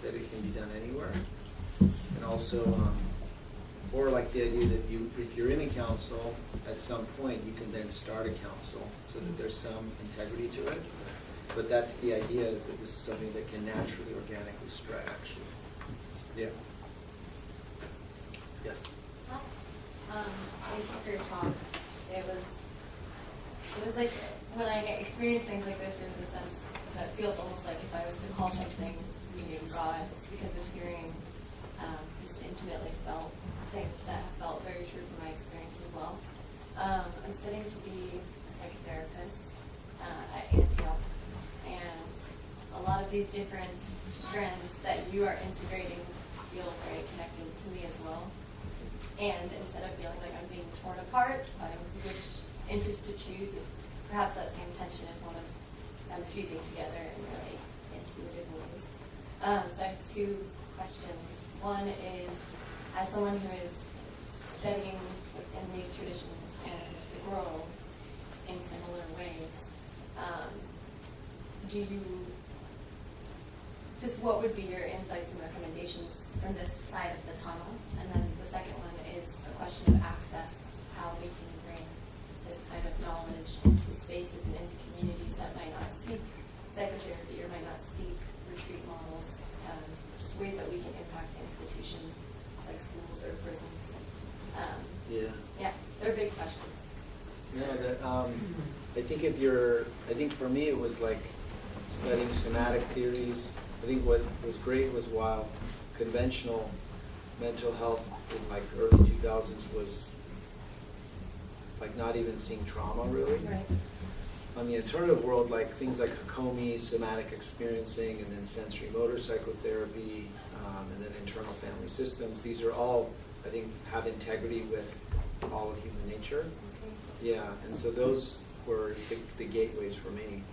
that it can be done anywhere, and also, or like the idea that if you're in a council, at some point you can then start a council so that there's some integrity to it. But that's the idea, is that this is something that can naturally, organically spread, actually. Yeah. Yes. Thank you for your talk. It was like, when I experience things like this, there's a sense that feels almost like if I was to call something meaning God, because of hearing just intimately felt things that have felt very true from my experience as well. I'm studying to be a psychotherapist at Antioch, and a lot of these different strands that you are integrating feel very connected to me as well. And instead of feeling like I'm being torn apart by which interest to choose, perhaps that same tension is one of them fusing together in really intuitive ways. So I have two questions. One is, as someone who is studying within these traditions and grow in similar ways, what would be your insights and recommendations from this side of the tunnel? And then the second one is a question of access, how we can bring this kind of knowledge into spaces and into communities that might not seek psychotherapy or might not seek retreat models, just ways that we can impact institutions like schools or prisons. Yeah, they're big questions. No, I think for me it was like studying somatic theories. I think what was great was while conventional mental health in like early 2000s was like not even seeing trauma really. Right. On the alternative world, like things like Hakomi, somatic experiencing, and then sensory motor psychotherapy, and then internal family systems, these are all, I think, have integrity with all of human nature. Okay. Yeah, and so those were the gateways for me.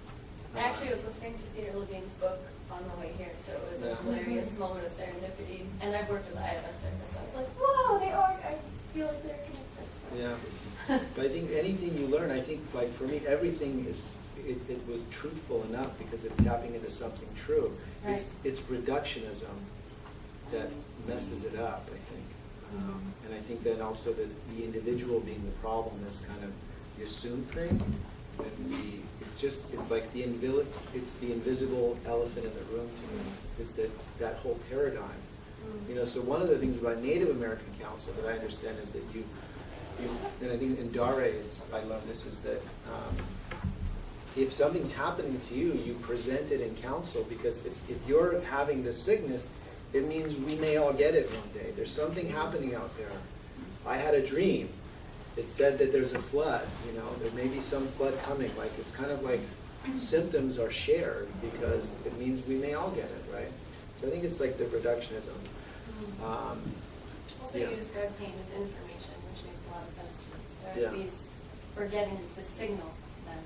I actually was listening to Peter Levine's book on the way here, so it was a hilarious moment of serendipity. And I've worked with IFS therapists, so I was like, whoa, they are, I feel like they're connected. So. Yeah. But I think anything you learn, I think, like for me, everything is, it was truthful enough because it's tapping into something true. Right. It's reductionism that messes it up, I think. And I think then also that the individual being the problem is kind of the assumed thing. And it's like the invisible elephant in the room to me, is that whole paradigm. You know, so one of the things about Native American Council that I understand is that you and I think in Dare, I learned this, is that if something's happening to you, you present it in council, because if you're having the sickness, it means we may all get it one day. There's something happening out there. I had a dream. It said that there's a flood, you know, there may be some flood coming. Like, it's kind of like symptoms are shared because it means we may all get it, right? So I think it's like the reductionism. Also, Yeah. you describe pain as information, which makes a lot of sense to me. So if Yeah. he's forgetting the signal, then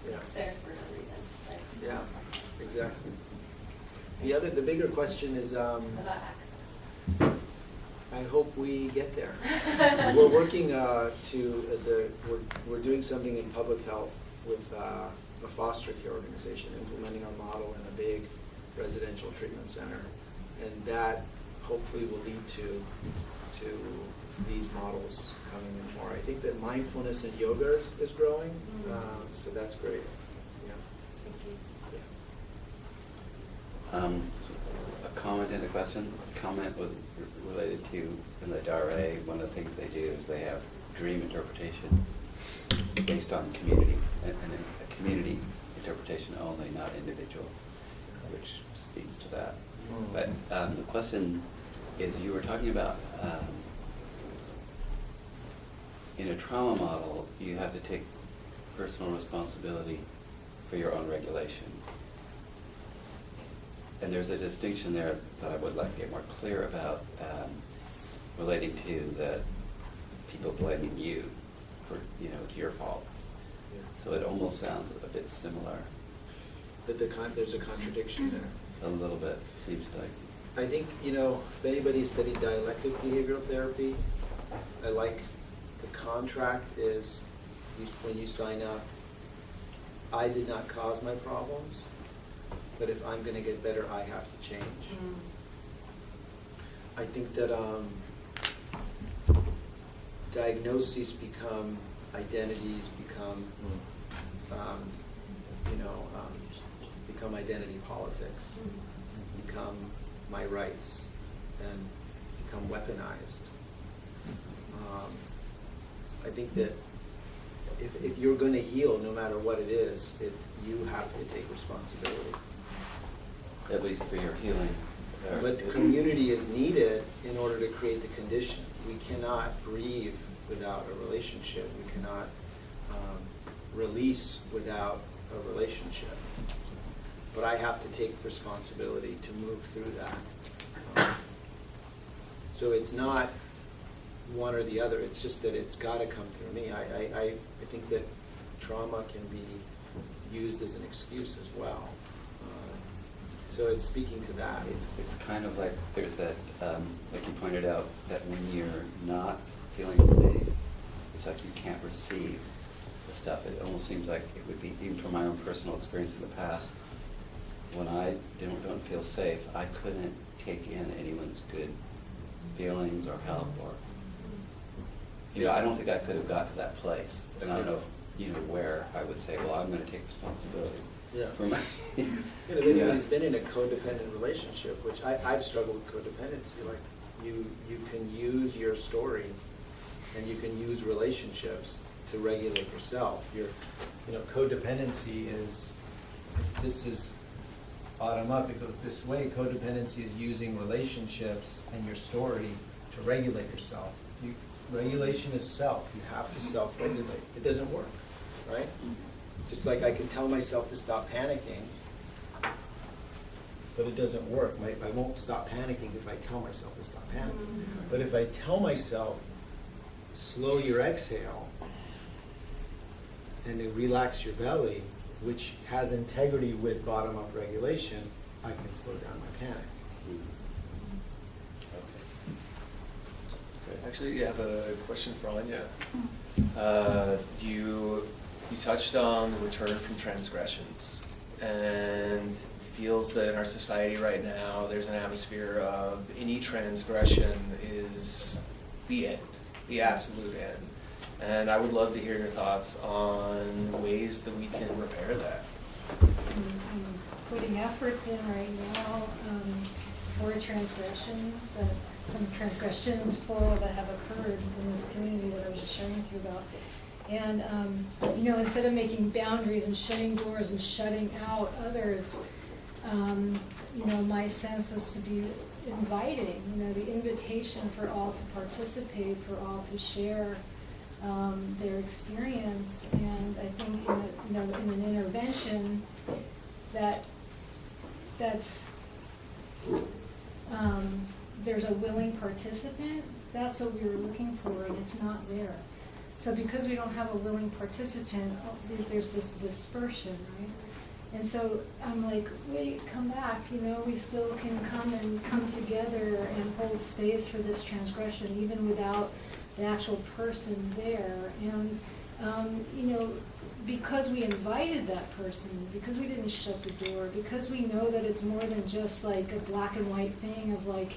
Yeah. it's there for a reason. Right? Yeah, exactly. The bigger question is, About access. I hope we get there. We're working we're doing something in public health with a foster care organization, implementing our model in a big residential treatment center, and that hopefully will lead to these models coming in more. I think that mindfulness and yoga is growing, so that's great. Yeah. Thank you. Yeah. A comment and a question. Comment was related to, in the DARE, one of the things they do is they have dream interpretation based on community, and a community interpretation only, not individual, which speaks to that. But the question is, you were talking about in a trauma model, you have to take personal responsibility for your own regulation. And there's a distinction there that I would like to get more clear about, relating to that people blaming you for, it's your fault. Yeah. So it almost sounds a bit similar, That there's a contradiction there. a little bit, it seems like. I think, if anybody's studied dialectic behavioral therapy, I like the contract is when you sign up, I did not cause my problems, but if I'm going to get better, I have to change. I think that diagnoses become identities, become become identity politics, become my rights, and become weaponized. I think that if you're going to heal, no matter what it is, you have to take responsibility. At least for your healing. But community is needed in order to create the conditions. We cannot breathe without a relationship. We cannot release without a relationship. But I have to take responsibility to move through that. So it's not one or the other. It's just that it's got to come through me. I think that trauma can be used as an excuse as well. So it's speaking to that. It's kind of like there's that, like you pointed out, that when you're not feeling safe, it's like you can't receive the stuff. It almost seems like it would be, even from my own personal experience in the past, when I don't feel safe, I couldn't take in anyone's good feelings or help, or I don't think I could have got to that place. And I don't know if, where I would say, well, I'm going to take responsibility. Yeah. For my If anybody's been in a codependent relationship, which I've struggled with codependency, like you can use your story and you can use relationships to regulate yourself. Codependency this is bottom up, it goes this way. Codependency is using relationships and your story to regulate yourself. Regulation is self. You have to self-regulate. It doesn't work, right? Just like I can tell myself to stop panicking, but it doesn't work. I won't stop panicking if I tell myself to stop panicking. But if I tell myself, slow your exhale, and then relax your belly, which has integrity with bottom-up regulation, I can slow down my panic. Actually, I have a question for Anya. You touched on the return from transgressions, and it feels that in our society right now, there's an atmosphere of any transgression is the end, the absolute end. And I would love to hear your thoughts on ways that we can repair that. I'm putting efforts in right now for transgressions, some transgressions, plural, that have occurred in this community that I was just sharing with you about. And, instead of making boundaries and shutting doors and shutting out others, my sense was to be inviting, the invitation for all to participate, for all to share their experience. And I think in an intervention that's there's a willing participant. That's what we were looking for, and it's not there. So because we don't have a willing participant, there's this dispersion, right? And so I'm like, wait, come back, we still can come together and hold space for this transgression, even without the actual person there. And, because we invited that person, because we didn't shut the door, because we know that it's more than just like a black and white thing of like,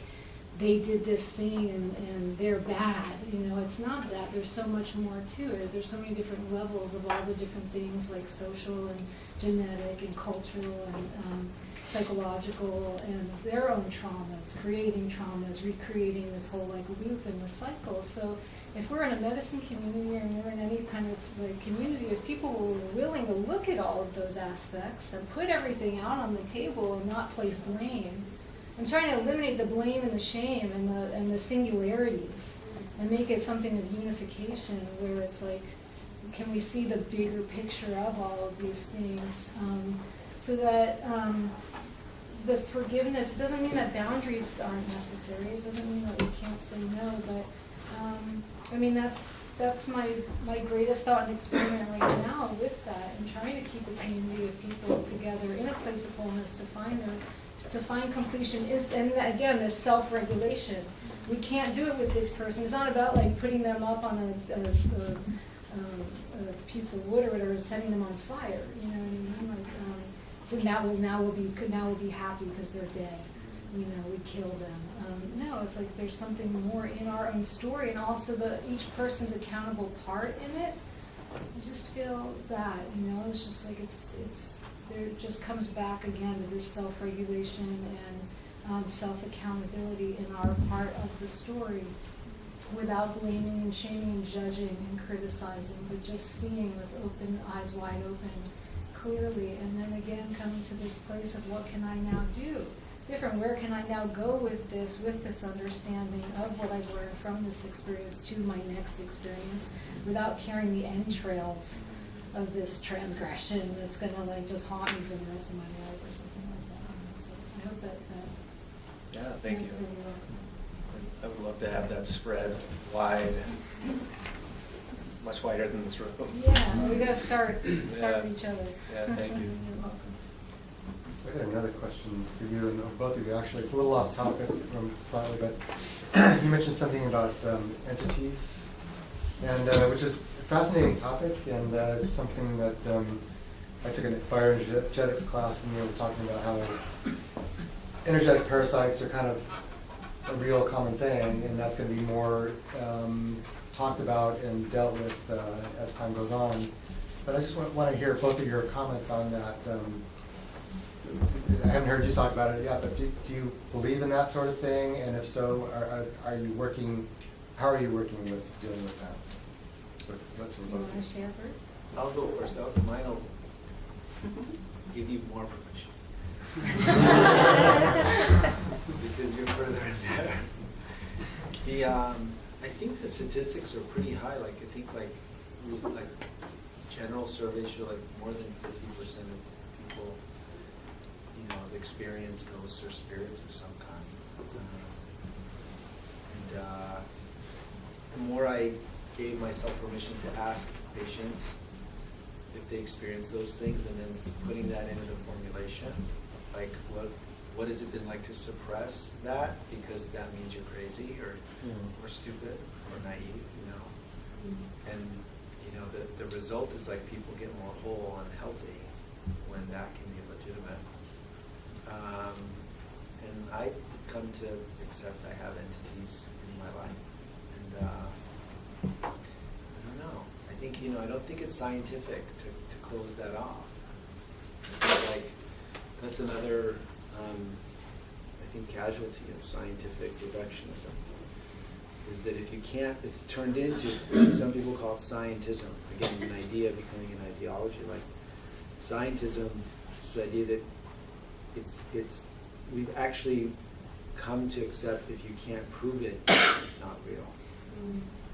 they did this thing and they're bad. It's not that. There's so much more to it. There's so many different levels of all the different things like social and genetic and cultural psychological and their own traumas, creating traumas, recreating this whole like loop and the cycle. So if we're in a medicine community or we're in any kind of like community, if people were willing to look at all of those aspects and put everything out on the table and not place blame, I'm trying to eliminate the blame and the shame and the singularities and make it something of unification where it's like, can we see the bigger picture of all of these things, so that the forgiveness doesn't mean that boundaries aren't necessary. It doesn't mean that we can't say no, but I mean that's my greatest thought and experiment right now with that, and trying to keep a community of people together in a place of wholeness to find completion. And again, this self-regulation. We can't do it with this person. It's not about like putting them up on a piece of wood or whatever, setting them on fire. You know what I mean? Like, so now we'll be happy because they're dead. You know, we kill them. No, it's like there's something more in our own story, and also each person's accountable part in it. I just feel that, you know, it's just like it's there. It just comes back again to this self-regulation and self-accountability in our part of the story, without blaming and shaming and judging and criticizing, but just seeing with open eyes wide open, clearly, and then again coming to this place of what can I now do? Different, where can I now go with this understanding of what I've learned from this experience to my next experience, without carrying the entrails of this transgression that's gonna like just haunt me for the rest of my life or something like that. So I hope that Yeah, thank you. answered your- I would love to have that spread wide, much wider than this room. Yeah, we gotta start Yeah. with each other. Yeah, thank you. You're welcome. I got another question for you and both of you, actually. It's a little off topic from slightly, but you mentioned something about entities, and which is a fascinating topic, and it's something that I took a bioenergetics class, and we were talking about how energetic parasites are kind of a real common thing, and that's going to be more talked about and dealt with as time goes on. But I just want to hear both of your comments on that. I haven't heard you talk about it yet, but do you believe in that sort of thing? And if so, are you working? How are you working with dealing with that? So let's Do you want to share first? I'll go first. Mine will give you more permission. Because you're further in there. I think the statistics are pretty high. Like I think like general surveys show like more than 50% of people, you know, have experienced ghosts or spirits of some kind. The more I gave myself permission to ask patients if they experience those things, and then putting that into the formulation, like what has it been like to suppress that, because that means you're crazy or stupid or naive, you know. And you know the result is like people get more whole and healthy when that can be legitimate. And I come to accept I have entities in my life, and I don't know. I think, you know, I don't think it's scientific to close that off. It's like that's another, I think, casualty of scientific reductionism. Is that if you can't, it's turned into, some people call it scientism. Again, an idea becoming an ideology. Like scientism, this idea that it's we've actually come to accept if you can't prove it, it's not real.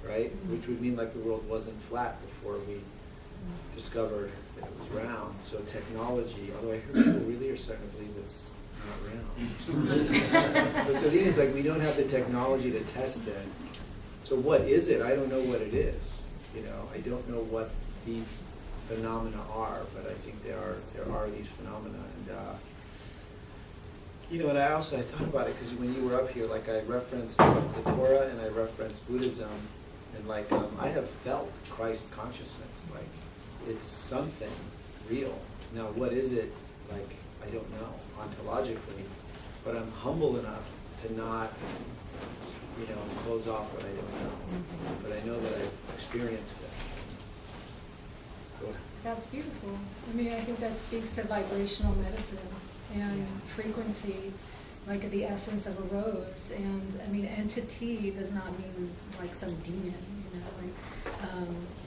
Right? Which would mean like the world wasn't flat before we discovered that it was round. So technology, although I hear people really are starting to believe it's not round. But so the thing is, like, we don't have the technology to test it. So what is it? I don't know what it is. You know, I don't know what these phenomena are, but I think there are these phenomena. And you know, and I thought about it because when you were up here, like I referenced the Torah and I referenced Buddhism, and like I have felt Christ consciousness. Like it's something real. Now, what is it? Like I don't know ontologically, but I'm humble enough to not, you know, close off what I don't know. But I know that I've experienced it. Go ahead. That's beautiful. I mean, I think that speaks to vibrational medicine. and frequency, like the essence of a rose. And I mean, entity does not mean like some demon, you know, like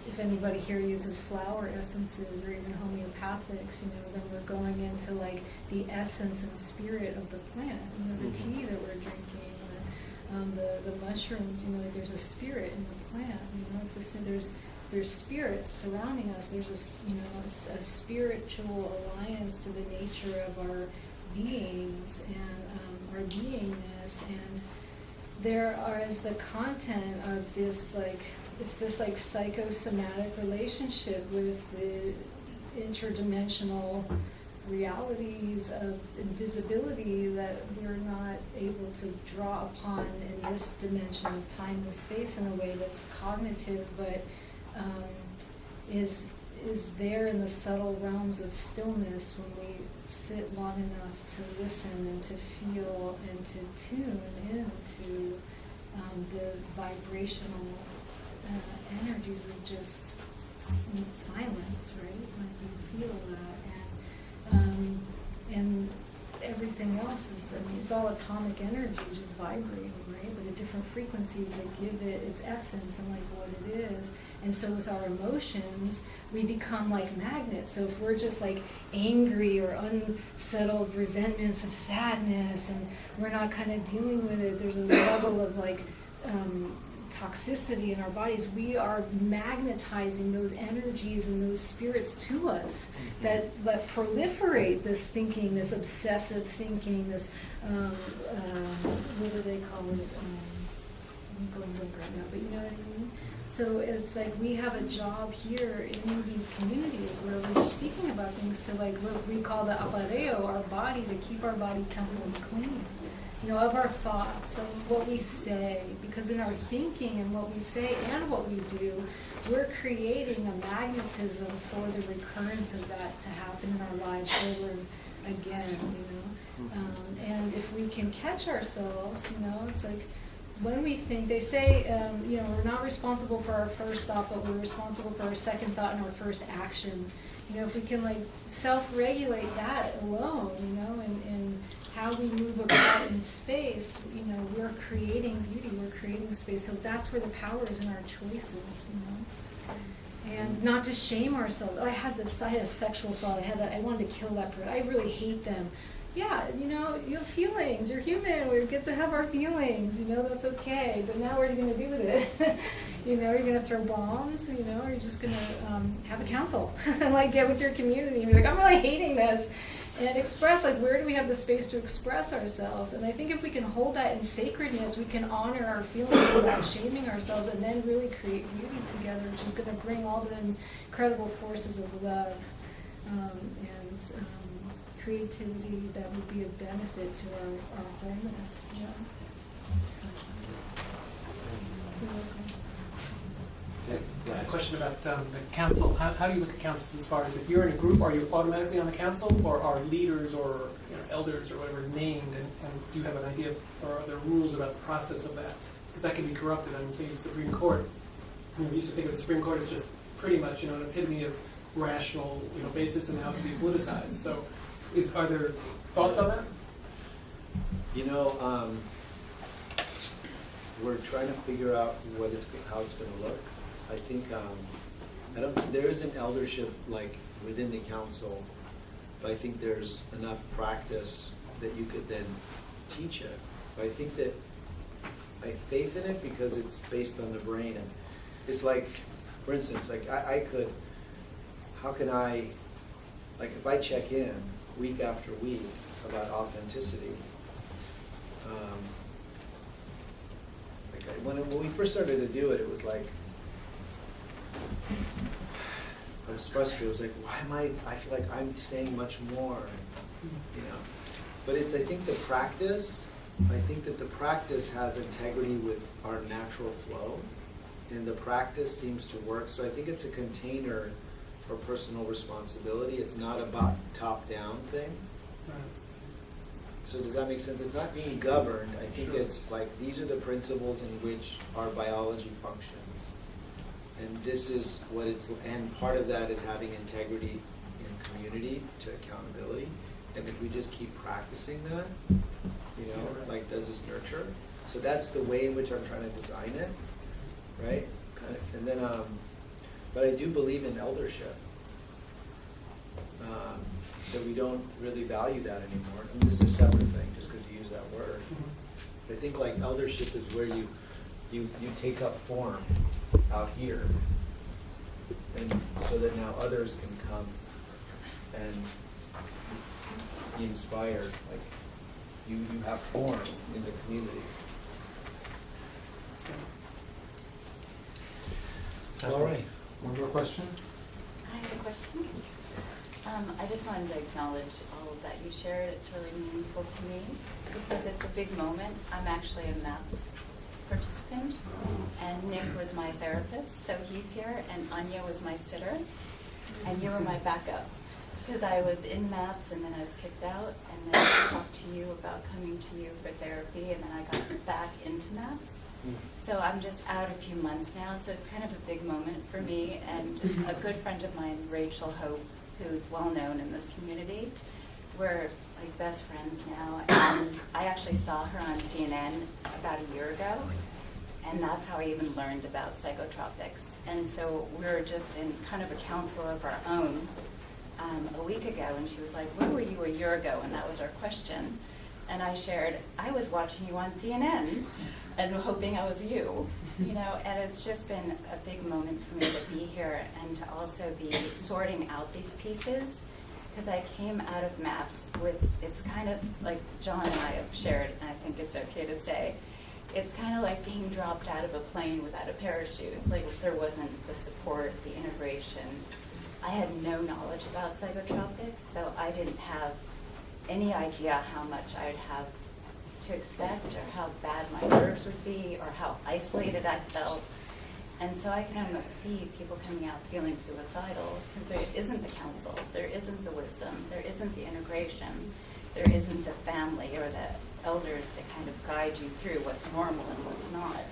if anybody here uses flower essences or even homeopathics, you know, then we're going into like the essence and spirit of the plant, you know, the tea that we're drinking, or the mushrooms, you know, like there's a spirit in the plant, you know, it's the same, there's spirits surrounding us, there's a spiritual alliance to the nature of our beings and our beingness, and there is the content of this like, it's this like psychosomatic relationship with the interdimensional realities of invisibility that we're not able to draw upon in this dimension of time and space in a way that's cognitive, but is there in the subtle realms of stillness when we sit long enough to listen and to feel and to tune into the vibrational energies of just silence, right? Like you feel that, and everything else is, I mean, it's all atomic energy just vibrating, right? But at different frequencies that give it its essence and like what it is. And so with our emotions, we become like magnets. So if we're just like angry or unsettled resentments of sadness and we're not kind of dealing with it, there's a level of like toxicity in our bodies, we are magnetizing those energies and those spirits to us that proliferate this thinking, this obsessive thinking, this, what do they call it? I'm going blank right now, but you know what I mean? So it's like we have a job here in these communities where we're speaking about things to like what we call the apareo, our body, to keep our body temples clean. You know, of our thoughts, of what we say, because in our thinking and what we say and what we do, we're creating a magnetism for the recurrence of that to happen in our lives over again, you know. And if we can catch ourselves, you know, it's like when we think, they say, you know, we're not responsible for our first thought, but we're responsible for our second thought and our first action. You know, if we can like self-regulate that alone, you know, and how we move about in space, you know, we're creating beauty, we're creating space. So that's where the power is in our choices, you know. And not to shame ourselves. I had a sexual thought, I wanted to kill that person. I really hate them. Yeah, you know, you have feelings, you're human, we get to have our feelings, you know, that's okay. But now what are you going to do with it? You know, you're going to throw bombs, you know, or you're just going to have a council and like get with your community and be like, I'm really hating this. And express, like, where do we have the space to express ourselves? And I think if we can hold that in sacredness, we can honor our feelings without shaming ourselves and then really create beauty together, which is going to bring all the incredible forces of love and creativity that would be a benefit to our wholeness. Yeah. So, you're welcome. A question about the council. How do you look at councils as far as if you're in a group, are you automatically on the council, or are leaders or elders or whatever named, and do you have an idea, or are there rules about the process of that? Because that can be corrupted. I'm thinking the Supreme Court. We used to think of the Supreme Court as just pretty much an epitome of rational basis, and now it can be politicized. So are there thoughts on that? You know, we're trying to figure out how it's going to look. I think there is an eldership like within the council, but I think there's enough practice that you could then teach it. But I think that I have faith in it because it's based on the brain, and it's like, for instance, like how can I, like if I check in week after week about authenticity. When we first started to do it, it was like, I was frustrated. I was like, I feel like I'm saying much more, But I think the practice, that the practice has integrity with our natural flow, and the practice seems to work. So I think it's a container for personal responsibility. It's not about top-down thing. So does that make sense? It's not being governed. I think it's like these are the principles in which our biology functions. And this is what and part of that is having integrity in community to accountability. And if we just keep practicing that, you know, like does this nurture? So that's the way in which I'm trying to design it, right? Kind of, and then, but I do believe in eldership. That we don't really value that anymore. And this is a separate thing, just because you use that word. I think like eldership is where you take up form out here, and so that now others can come and be inspired. Like you have form in the community. All right. One more question? I have a question. I just wanted to acknowledge all that you shared. It's really meaningful to me because it's a big moment. I'm actually a MAPS participant, and Nick was my therapist, so he's here, and Anya was my sitter, and you were my backup. Because I was in MAPS, and then I was kicked out, and then I talked to you about coming to you for therapy, and then I got back into MAPS. So I'm just out a few months now, so it's kind of a big moment for me, and a good friend of mine, Rachel Hope, who's well known in this community. We're like best friends now, and I actually saw her on CNN about a year ago, and that's how I even learned about psychotropics. And so we were just in kind of a council of our own a week ago, and she was like, where were you a year ago? And that was our question. And I shared, I was watching you on CNN and hoping I was you, you know, and it's just been a big moment for me to be here and to also be sorting out these pieces, because I came out of MAPS with, it's kind of like John and I have shared, and I think it's okay to say, it's kind of like being dropped out of a plane without a parachute. Like if there wasn't the support, the integration. I had no knowledge about psychotropics, so I didn't have any idea how much I'd have to expect or how bad my nerves would be or how isolated I felt. And so I can almost see people coming out feeling suicidal because there isn't the counsel, there isn't the wisdom, there isn't the integration, there isn't the family or the elders to kind of guide you through what's normal and what's not.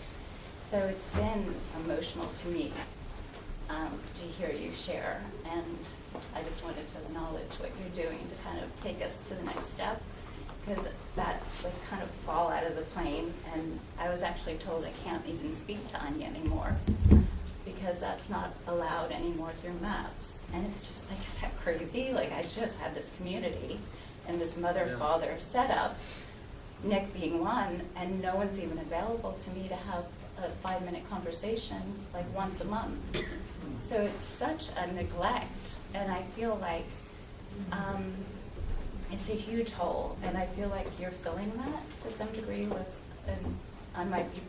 So it's been emotional to me to hear you share, and I just wanted to acknowledge what you're doing to kind of take us to the next step, because that like kind of fall out of the plane, and I was actually told I can't even speak to Anya anymore because that's not allowed anymore through MAPS. And it's just like, is that crazy? Like I just had this community and this mother-father setup, Nick being one, and no one's even available to me to have a 5-minute conversation like once a month. So it's such a neglect, and I feel like it's a huge hole, and I feel like you're filling that to some degree with, and I might be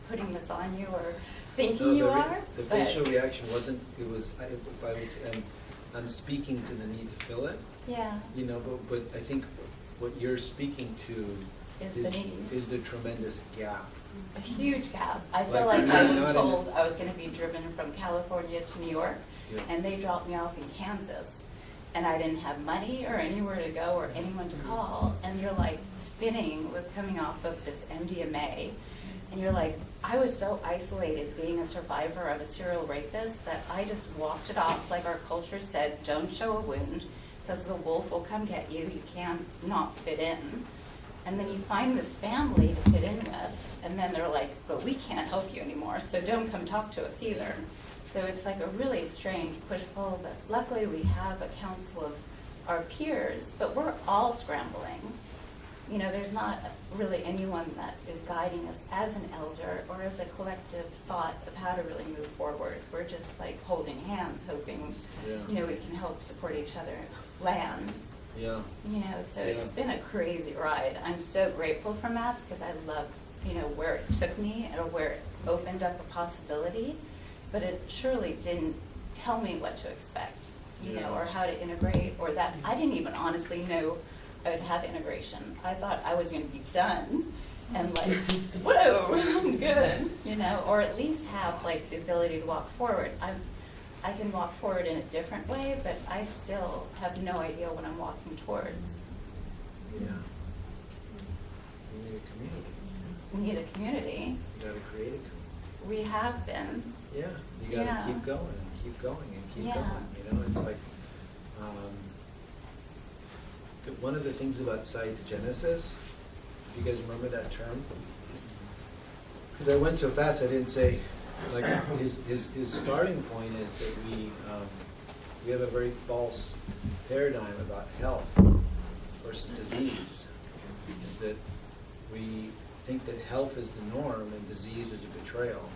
putting this on you or thinking you are. The facial reaction wasn't, it was, I would say, I'm speaking to the need to fill it. Yeah. You know, but I think what you're speaking to Is the need. is the tremendous gap. A huge gap. I feel Like, like I not was in told it. I was going to be driven from California to New York, Yeah. and they dropped me off in Kansas, and I didn't have money or anywhere to go or anyone to call, and you're like spinning with coming off of this MDMA, and you're like, I was so isolated being a survivor of a serial rapist that I just walked it off, like our culture said, don't show a wound, because the wolf will come get you, you can't not fit in. And then you find this family to fit in with, and then they're like, but we can't help you anymore, so don't come talk to us either. So it's like a really strange push-pull, but luckily we have a council of our peers, but we're all scrambling. You know, there's not really anyone that is guiding us as an elder or as a collective thought of how to really move forward. We're just like holding hands, hoping, you know, we can help support each other land. Yeah. You know, so it's been a crazy ride. I'm so grateful for MAPS because I love, you know, where it took me or where it opened up a possibility, but it surely didn't tell me what to expect, you know, or how to integrate, or that I didn't even honestly know I would have integration. I thought I was going to be done and like, whoa, I'm good, you know, or at least have like the ability to walk forward. I can walk forward in a different way, but I still have no idea what I'm walking towards. Yeah. You need a community. We need a community. You gotta create a community. We have been. Yeah. You gotta keep going and keep going and keep going. You know, it's like one of the things about cytogenesis, if you guys remember that term, because I went so fast I didn't say, like, his starting point is that we have a very false paradigm about health versus disease. Is that we think that health is the norm and disease is a betrayal.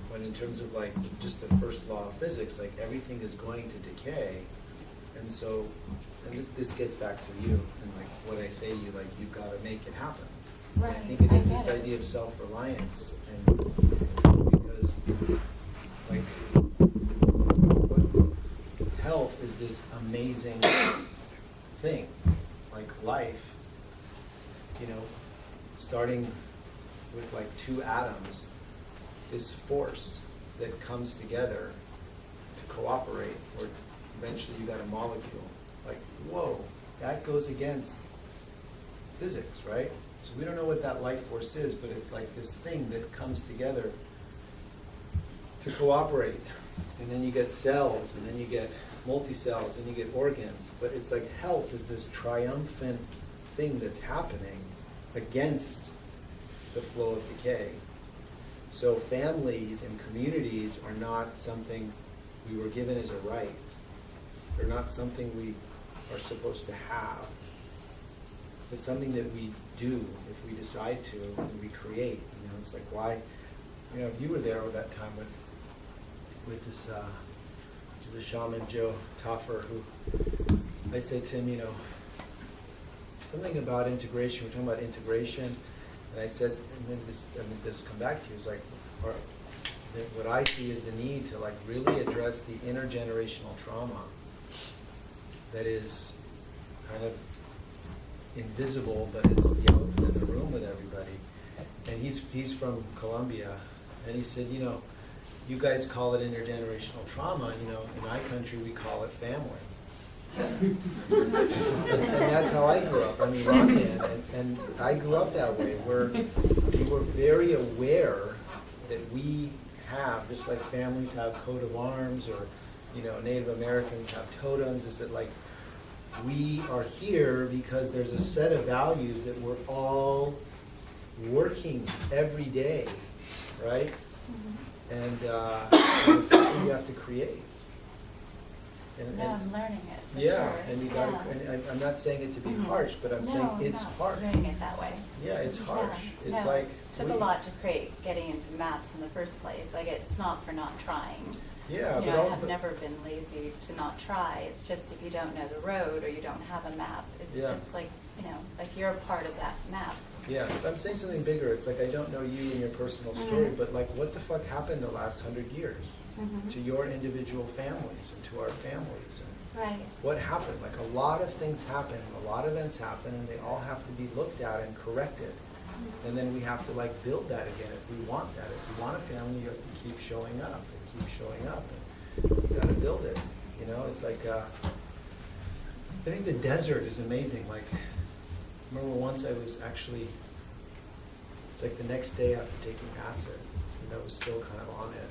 When in terms of like just the first law of physics, like everything is going to decay. And so, and this gets back to you and like what I say to you, like you've got to make it happen. Right. I think it is this get it. idea of self-reliance, and because like health is this amazing thing, like life, you know, starting with like two atoms, this force that comes together to cooperate, or eventually you got a molecule. Like, whoa, that goes against physics, right? So we don't know what that life force is, but it's like this thing that comes together to cooperate. And then you get cells, and then you get multi-cells, and you get organs. But it's like health is this triumphant thing that's happening against the flow of decay. So families and communities are not something we were given as a right. They're not something we are supposed to have. It's something that we do if we decide to, and we create. You know, it's like why, you know, you were there at that time with this the shaman Joe Toffer, who I said to him, you know, something about integration. We're talking about integration, and I said, and then this come back to you. It's like, what I see is the need to like really address the intergenerational trauma that is kind of invisible, but it's the elephant in the room with everybody. And he's from Colombia, and he said, you know, you guys call it intergenerational trauma, you know, in my country we call it family. And that's how I grew up. I'm Iranian, and I grew up that way, where we were very aware that we have, just like families have coat of arms, or, you know, Native Americans have totems, is that like we are here because there's a set of values that we're all working every day, right? And it's something you have to create. And, No, I'm learning it. For yeah, sure. and you got to. And I'm not saying it to be harsh, but I'm saying it's harsh. No, doing it that way. Yeah, it's harsh. Yeah, It's no, like it took a lot to create getting into maps in the first place. Like it's not for not trying. Yeah, you but know, I have never been lazy to not try. It's just if you don't know the road or you don't have a map, it's just like, you know, like you're a part of that map. Yeah, but I'm saying something bigger. It's like I don't know you and your personal story, but like what the fuck happened the last 100 years to your individual families and to our families? And right. what happened? Like a lot of things happen, a lot of events happen, and they all have to be looked at and corrected. And then we have to like build that again if we want that. If you want a family, you have to keep showing up and keep showing up. And you got to build it. You know, it's like I think the desert is amazing. Like, I remember once I was actually, it's like the next day after taking acid, and I was still kind of on it.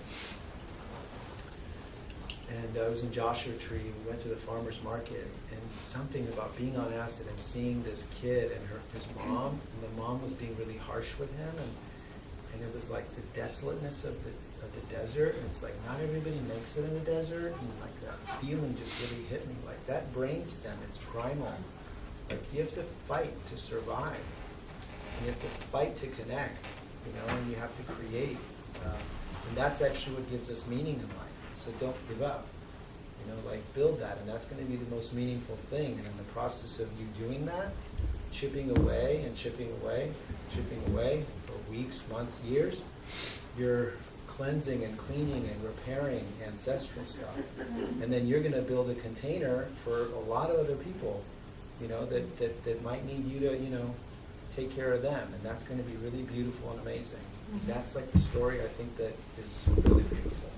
And I was in Joshua Tree, we went to the farmer's market, and something about being on acid and seeing this kid and his mom, and the mom was being really harsh with him, and it was like the desolateness of the desert, and it's like not everybody makes it in the desert, and like that feeling just really hit me, like that brainstem, it's primal. Like you have to fight to survive, and you have to fight to connect, you know, and you have to create, and that's actually what gives us meaning in life. So don't give up, you know, like build that, and that's going to be the most meaningful thing. And in the process of you doing that, chipping away and chipping away for weeks, months, years, you're cleansing and cleaning and repairing ancestral stuff. And then you're going to build a container for a lot of other people, you know, that might need you to, you know, take care of them. And that's going to be really beautiful and amazing. That's like the story I think that is really beautiful.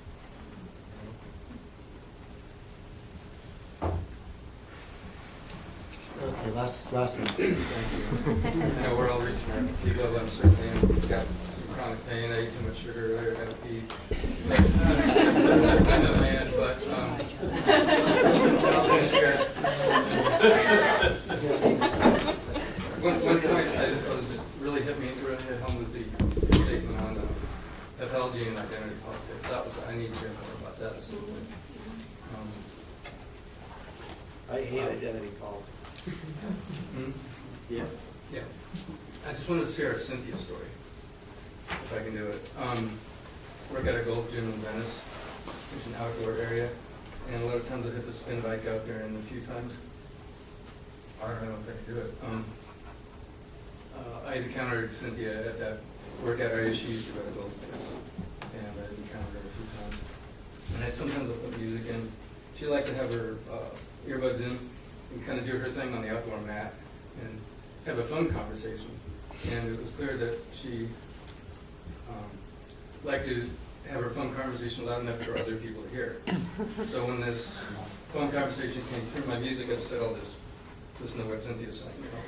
Okay, last one. Thank you. I know we're all reaching our feet, I'm certainly got some chronic pain. I ate too much sugar earlier. I got to pee. Kind of man, but one point really hit home was the statement on ethology and identity politics. That was I need to hear more about that. So, I hate identity politics. Yeah. Yeah. I just want to share a Cynthia story, if I can do it. Work at a golf gym in Venice. It's an outdoor area, and a lot of times I hit the spin bike out there, and a few times I don't know if I can do it. I had encountered Cynthia at that work at area. She used to go to golf gym, and I encountered her a few times. And sometimes I'll put music in. She liked to have her earbuds in and kind of do her thing on the outdoor mat and have a phone conversation. And it was clear that she liked to have her phone conversation loud enough for other people to hear. So when this phone conversation came through, my music, I said, I'll just listen to what Cynthia's saying, you know.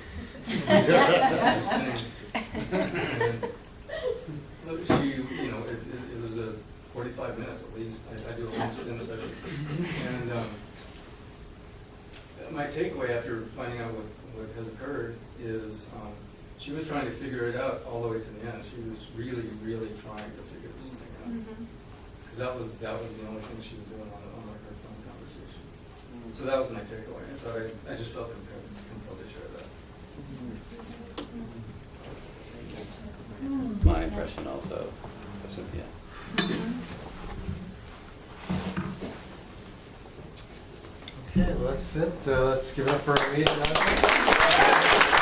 And she, you know, it was 45 minutes at least. I do a one spin session. And my takeaway after finding out what has occurred is she was trying to figure it out all the way to the end. She was really, really trying to figure this thing out. Because that was the only thing she was doing on her phone conversation. So that was my takeaway. And so I just felt compelled to share that. My impression also of Cynthia. Okay, well that's it. Let's give it up for Omid Naim.